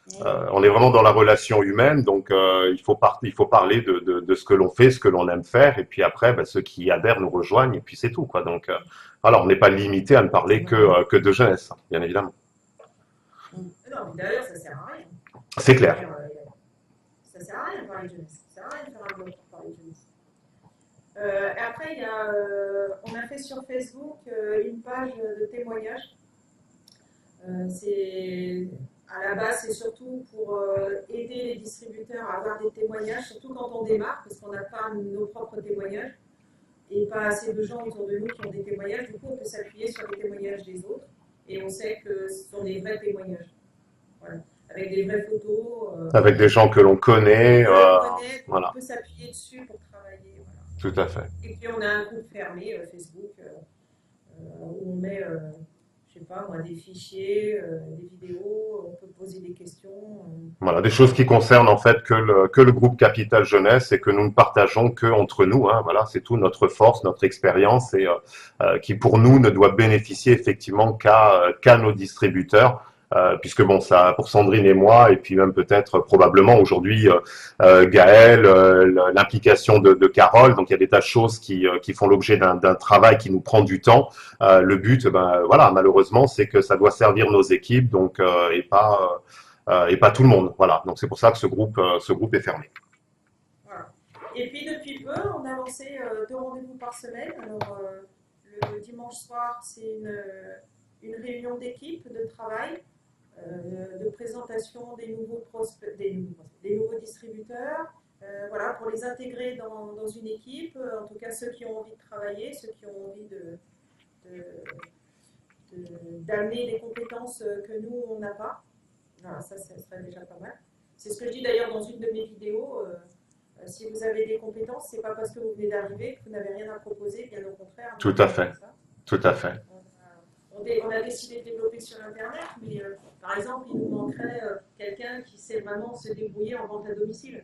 Oui. on est vraiment dans la relation humaine, donc il faut parler de ce que l'on fait, ce que l'on aime faire, et puis après, bah, ceux qui adhèrent nous rejoignent, et puis c'est tout, quoi. Donc, voilà, on n'est pas limité à ne parler que de jeunesse, hein, bien évidemment. Non, mais d'ailleurs, ça sert à rien. C'est clair. Ça sert à rien de parler de jeunesse. Ça sert à rien de faire un blog pour parler de jeunesse. Après, on a fait sur Facebook une page de témoignages. À la base, c'est surtout pour aider les distributeurs à avoir des témoignages, surtout quand on démarre, parce qu'on n'a pas nos propres témoignages et pas assez de gens autour de nous qui ont des témoignages. Du coup, on peut s'appuyer sur les témoignages des autres et on sait que ce sont des vrais témoignages. Voilà. Avec des vraies photos. Avec des gens que l'on connaît. On peut s'appuyer dessus pour travailler. Voilà. Tout à fait. Et puis on a un groupe fermé Facebook où on met, je sais pas moi, des fichiers, des vidéos, on peut poser des questions. Voilà, des choses qui concernent en fait que le groupe Capital Jeunesse et que nous ne partageons que entre nous. Hein, voilà, c'est tout notre force, notre expérience et qui pour nous ne doit bénéficier effectivement qu'à nos distributeurs. Puisque bon, ça pour Sandrine et moi, et puis même peut-être probablement aujourd'hui Gaël, l'implication de Carole, donc il y a des tas de choses qui font l'objet d'un travail qui nous prend du temps. Le but, voilà, malheureusement, c'est que ça doit servir nos équipes, donc et pas tout le monde. Voilà, donc c'est pour ça que ce groupe est fermé. Voilà. Et puis depuis peu, on a lancé 2 rendez-vous par semaine. Alors le dimanche soir, c'est une réunion d'équipe de travail. De présentation des nouveaux distributeurs, voilà, pour les intégrer dans une équipe, en tout cas ceux qui ont envie de travailler, ceux qui ont envie d'amener des compétences que nous, on n'a pas. Voilà, ça serait déjà pas mal. C'est ce que je dis d'ailleurs dans une de mes vidéos. Si vous avez des compétences, c'est pas parce que vous venez d'arriver que vous n'avez rien à proposer, bien au contraire. Tout à fait. Tout à fait. On a décidé de développer sur Internet, mais par exemple, il nous manquerait quelqu'un qui sait vraiment se débrouiller en vente à domicile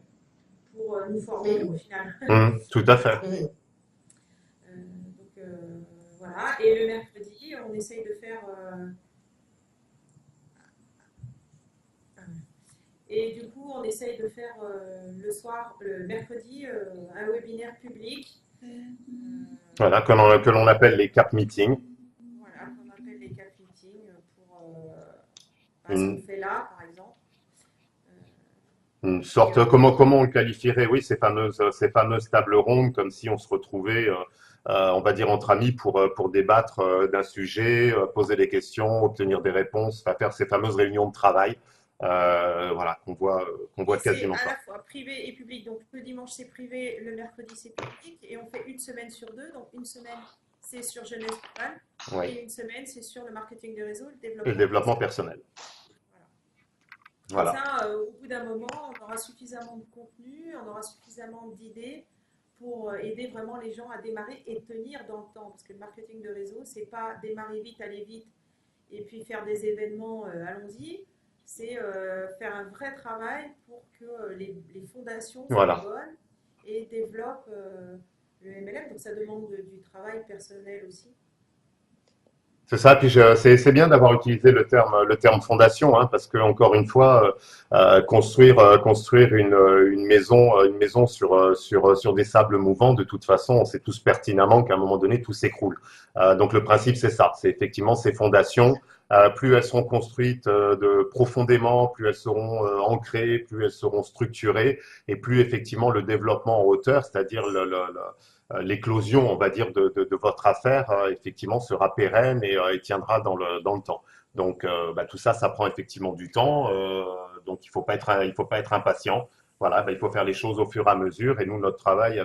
pour nous former au final. Tout à fait. Voilà. Et le mercredi, on essaye de faire. Et du coup, on essaye de faire le soir, le mercredi, un webinaire public. Voilà, que l'on appelle les cap meetings. Voilà, qu'on appelle les cap meetings pour ce Une, qu'on fait là, par exemple. une Et sorte, comment on le qualifierait? Oui, ces fameuses tables rondes, comme si on se retrouvait, on va dire, entre amis pour débattre d'un sujet, poser des questions, obtenir des réponses, enfin, faire ces fameuses réunions de travail, voilà, qu'on voit c'est quasiment à la pas. fois privé et public. Donc le dimanche c'est privé, le mercredi c'est public. Et on fait une semaine sur deux. Donc une semaine c'est sur Jeunesse Globale Oui, et une semaine c'est sur le marketing de réseau, le le développement développement personnel. personnel. Voilà. Comme Voilà. ça, au bout d'un moment, on aura suffisamment de contenu, on aura suffisamment d'idées pour aider vraiment les gens à démarrer et tenir dans le temps. Parce que le marketing de réseau, c'est pas démarrer vite, aller vite et puis faire des événements, allons-y. C'est faire un vrai travail pour que les fondations soient Voilà. bonnes et développent le MLM. Donc ça demande du travail personnel aussi. C'est ça, puis c'est bien d'avoir utilisé le terme fondation, hein, parce que encore une fois, construire une maison sur des sables mouvants, de toute façon, on sait tous pertinemment qu'à un moment donné, tout s'écroule. Donc le principe, c'est ça, c'est effectivement ces fondations. Plus elles seront construites profondément, plus elles seront ancrées, plus elles seront structurées, et plus effectivement le développement en hauteur, c'est-à-dire l'éclosion, on va dire, de votre affaire, effectivement, sera pérenne et tiendra dans le temps. Donc, tout ça, ça prend effectivement du temps. Donc, il faut pas être impatient. Voilà, il faut faire les choses au fur et à mesure. Et nous, notre travail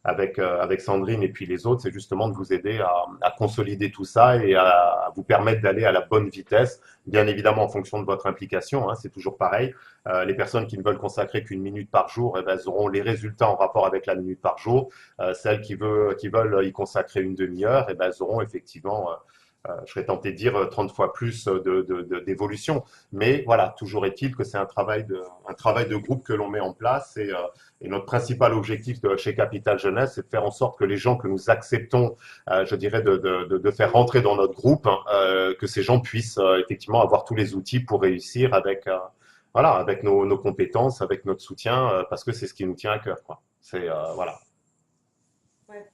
avec Sandrine et puis les autres, c'est justement de vous aider à consolider tout ça et à vous permettre d'aller à la bonne vitesse, bien évidemment en fonction de votre implication, hein, c'est toujours pareil. Les personnes qui ne veulent consacrer qu'une minute par jour, eh ben, elles auront les résultats en rapport avec la minute par jour. Celles qui veulent y consacrer une demi-heure, eh ben, elles auront effectivement, je serais tenté de dire 30 fois plus d'évolution. Mais voilà, toujours est-il que c'est un travail de groupe que l'on met en place et notre principal objectif chez Capital Jeunesse, c'est de faire en sorte que les gens que nous acceptons, je dirais, de faire rentrer dans notre groupe, hein, que ces gens puissent effectivement avoir tous les outils pour réussir voilà, avec nos compétences, avec notre soutien, parce que c'est ce qui nous tient à cœur, quoi. C'est voilà. Ouais.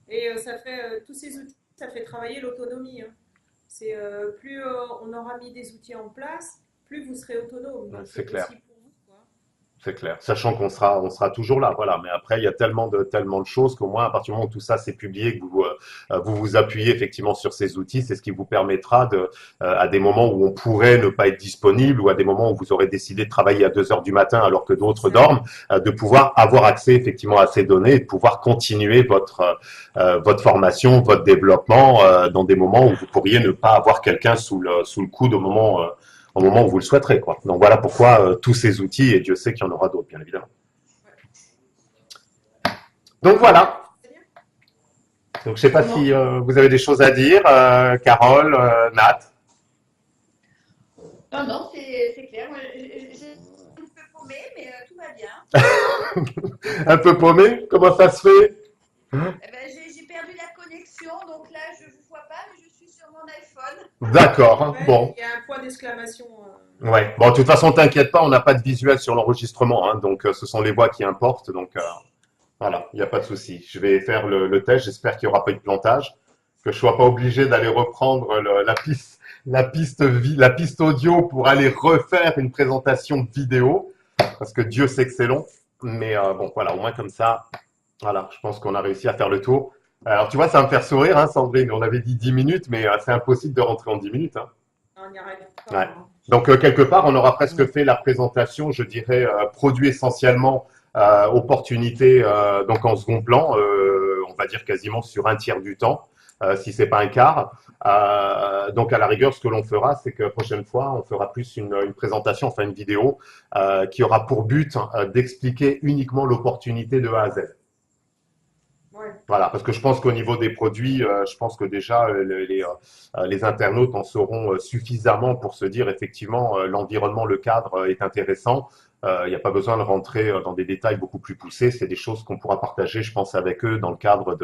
Et ça fait tous ces outils, ça fait travailler l'autonomie. Hein. C'est plus on aura mis des outils en place, plus vous serez autonome. Ouais, Donc c'est c'est clair. possible pour vous, quoi. C'est clair. Sachant on sera toujours là, voilà. Mais après, il y a tellement de choses qu'au moins, à partir du moment où tout ça c'est publié, que vous appuyez effectivement sur ces outils, c'est ce qui vous permettra à des moments où on pourrait ne pas être disponible ou à des moments où vous aurez décidé de travailler à 2 heures du matin alors que C'est d'autres ça. dorment, de pouvoir avoir accès effectivement à ces données et de pouvoir continuer votre formation, votre développement, dans des moments où vous pourriez ne pas avoir quelqu'un sous le coude au moment où vous le souhaiterez, quoi. Donc voilà pourquoi tous ces outils, et Dieu sait qu'il y en aura d'autres, bien évidemment. Ouais. Donc voilà. C'est bien. Donc je sais pas si Comment? vous avez des choses à dire, Carole, Nat. Non, non, c'est clair. Moi, j'ai un peu paumé, mais tout va bien. Un peu paumé, comment ça se fait? Eh ben, j'ai perdu la connexion, donc là, je ne vous vois pas, mais je suis sur mon iPhone. D'accord, Ouais, bon. il y a un point d'exclamation. Ouais. Bon, de toute façon, t'inquiète pas, on n'a pas de visuel sur l'enregistrement, hein, donc ce sont les voix qui importent, donc voilà, il n'y a pas de souci. Je vais faire le test, j'espère qu'il n'y aura pas eu de plantage, que je sois pas obligé d'aller reprendre la piste audio pour aller refaire une présentation vidéo, parce que Dieu sait que c'est long. Mais bon, voilà, au moins comme ça, voilà, je pense qu'on a réussi à faire le tour. Alors, tu vois, ça va me faire sourire, hein, Sandrine. On avait dit 10 minutes, mais c'est impossible de rentrer en 10 minutes, hein. On n'y arrive pas. Ouais. Hein. Donc, quelque part, on aura presque Ouais. fait la présentation, je dirais, produit essentiellement, opportunité, donc en second plan, on va dire quasiment sur un tiers du temps, si c'est pas un quart. Donc, à la rigueur, ce que l'on fera, c'est que la prochaine fois, on fera plus une présentation, enfin une vidéo, qui aura pour but d'expliquer uniquement l'opportunité de A à Z. Ouais. Voilà, parce que je pense qu'au niveau des produits, je pense que déjà les internautes en sauront suffisamment pour se dire effectivement l'environnement, le cadre est intéressant. Il n'y a pas besoin de rentrer dans des détails beaucoup plus poussés. C'est des choses qu'on pourra partager, je pense, avec eux dans le cadre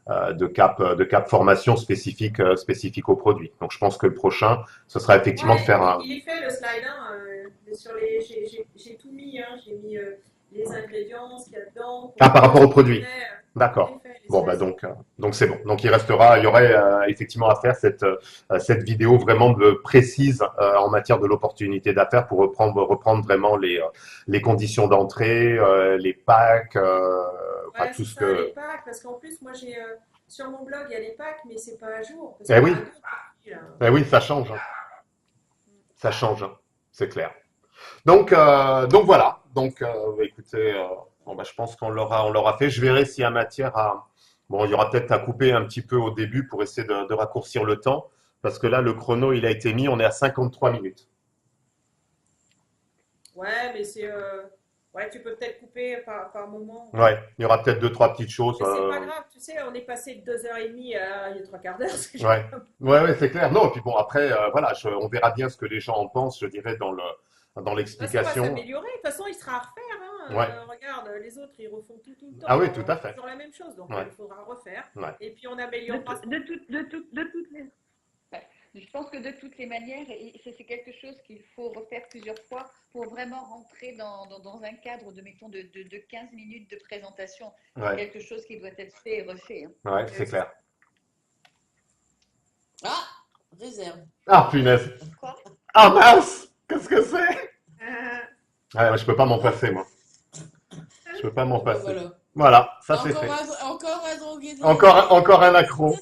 de cap formation spécifique au produit. Donc je pense que le prochain, ce sera effectivement de faire un. Il est fait le slide, hein, sur les, j'ai tout mis, hein, j'ai mis les ingrédients, ce qu'il y a dedans. Ah, par rapport au produit. D'accord. Fait, Bon, bah donc c'est bon. Donc il y aurait effectivement à faire cette vidéo vraiment précise en matière de l'opportunité d'affaires pour reprendre vraiment les conditions d'entrée, les packs, ouais, tout ce ça, que. les packs, parce qu'en plus, moi, j'ai sur mon blog, il y a les packs, mais c'est pas à jour. Parce Eh oui. Là. Oui, ça change. Hein. Ça change, hein. C'est clair. Donc voilà. Donc écoutez, bon, bah, je pense qu'on l'aura fait. Je verrai s'il y a matière à. Bon, il y aura peut-être à couper un petit peu au début pour essayer de raccourcir le temps, parce que là, le chrono, il a été mis, on est à 53 minutes. Ouais, mais c'est. Ouais, tu peux peut-être couper par moment. Ouais, il y aura peut-être 2-3 petites choses. Mais c'est pas grave, tu sais, on est passé de 2h30 à il y a 3 quarts d'heure. Ouais, c'est clair. Non, et puis bon, après, voilà, on verra bien ce que les gens en pensent, je dirais, dans l'explication. Ça va s'améliorer. De toute façon, il sera à refaire. Hein. Ouais. Regarde, les autres, ils refont tout le temps. Ah oui, tout à fait. Ils font la même chose, donc Ouais. il faudra refaire. Ouais. Et puis on améliore. De toutes les. Je pense que de toutes les manières, c'est quelque chose qu'il faut refaire plusieurs fois pour vraiment rentrer dans un cadre de, mettons, de 15 minutes de présentation. Ouais. Quelque chose qui doit être fait et refait. Hein. Ouais, c'est clair. Ah, réserve. Ah, punaise. Quoi? Ah, mince. Qu'est-ce que c'est? Ouais, je peux pas m'en passer, moi. Je peux pas m'en passer. Voilà, ça c'est fait. Encore un drogué. Encore un accro.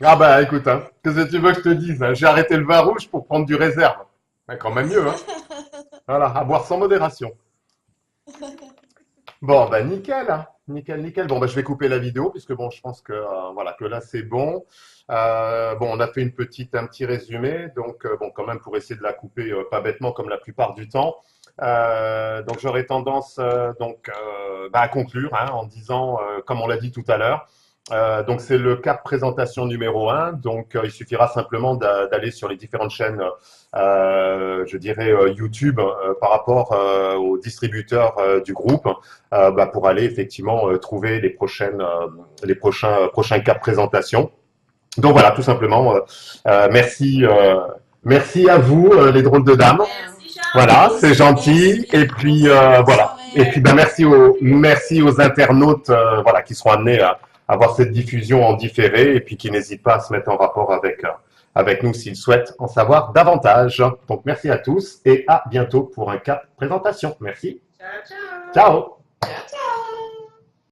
Ah bah écoute, hein, qu'est-ce que tu veux que je te dise, hein, j'ai arrêté le vin rouge pour prendre du réserve. Ouais, quand même mieux, hein. Voilà, à boire sans modération. Bon, bah nickel, hein. Nickel. Bon, bah je vais couper la vidéo puisque bon, je pense que voilà, que là c'est bon. Bon, on a fait un petit résumé, donc bon, quand même pour essayer de la couper pas bêtement comme la plupart du temps. Donc j'aurais tendance à conclure hein, en disant, comme on l'a dit tout à l'heure. Donc c'est le cap présentation numéro 1. Donc il suffira simplement d'aller sur les différentes chaînes, je dirais YouTube, par rapport aux distributeurs du groupe, pour aller effectivement trouver les prochains caps présentation. Donc voilà, tout simplement. Merci à vous, les drôles de dames. Merci, voilà, c'est gentil. Et puis voilà. Et puis merci aux internautes, voilà, qui seront amenés à avoir cette diffusion en différé et puis qui n'hésitent pas à se mettre en rapport avec nous s'ils souhaitent en savoir davantage. Donc merci à tous et à bientôt pour un cap présentation. Merci. Ciao. Ciao. Ciao.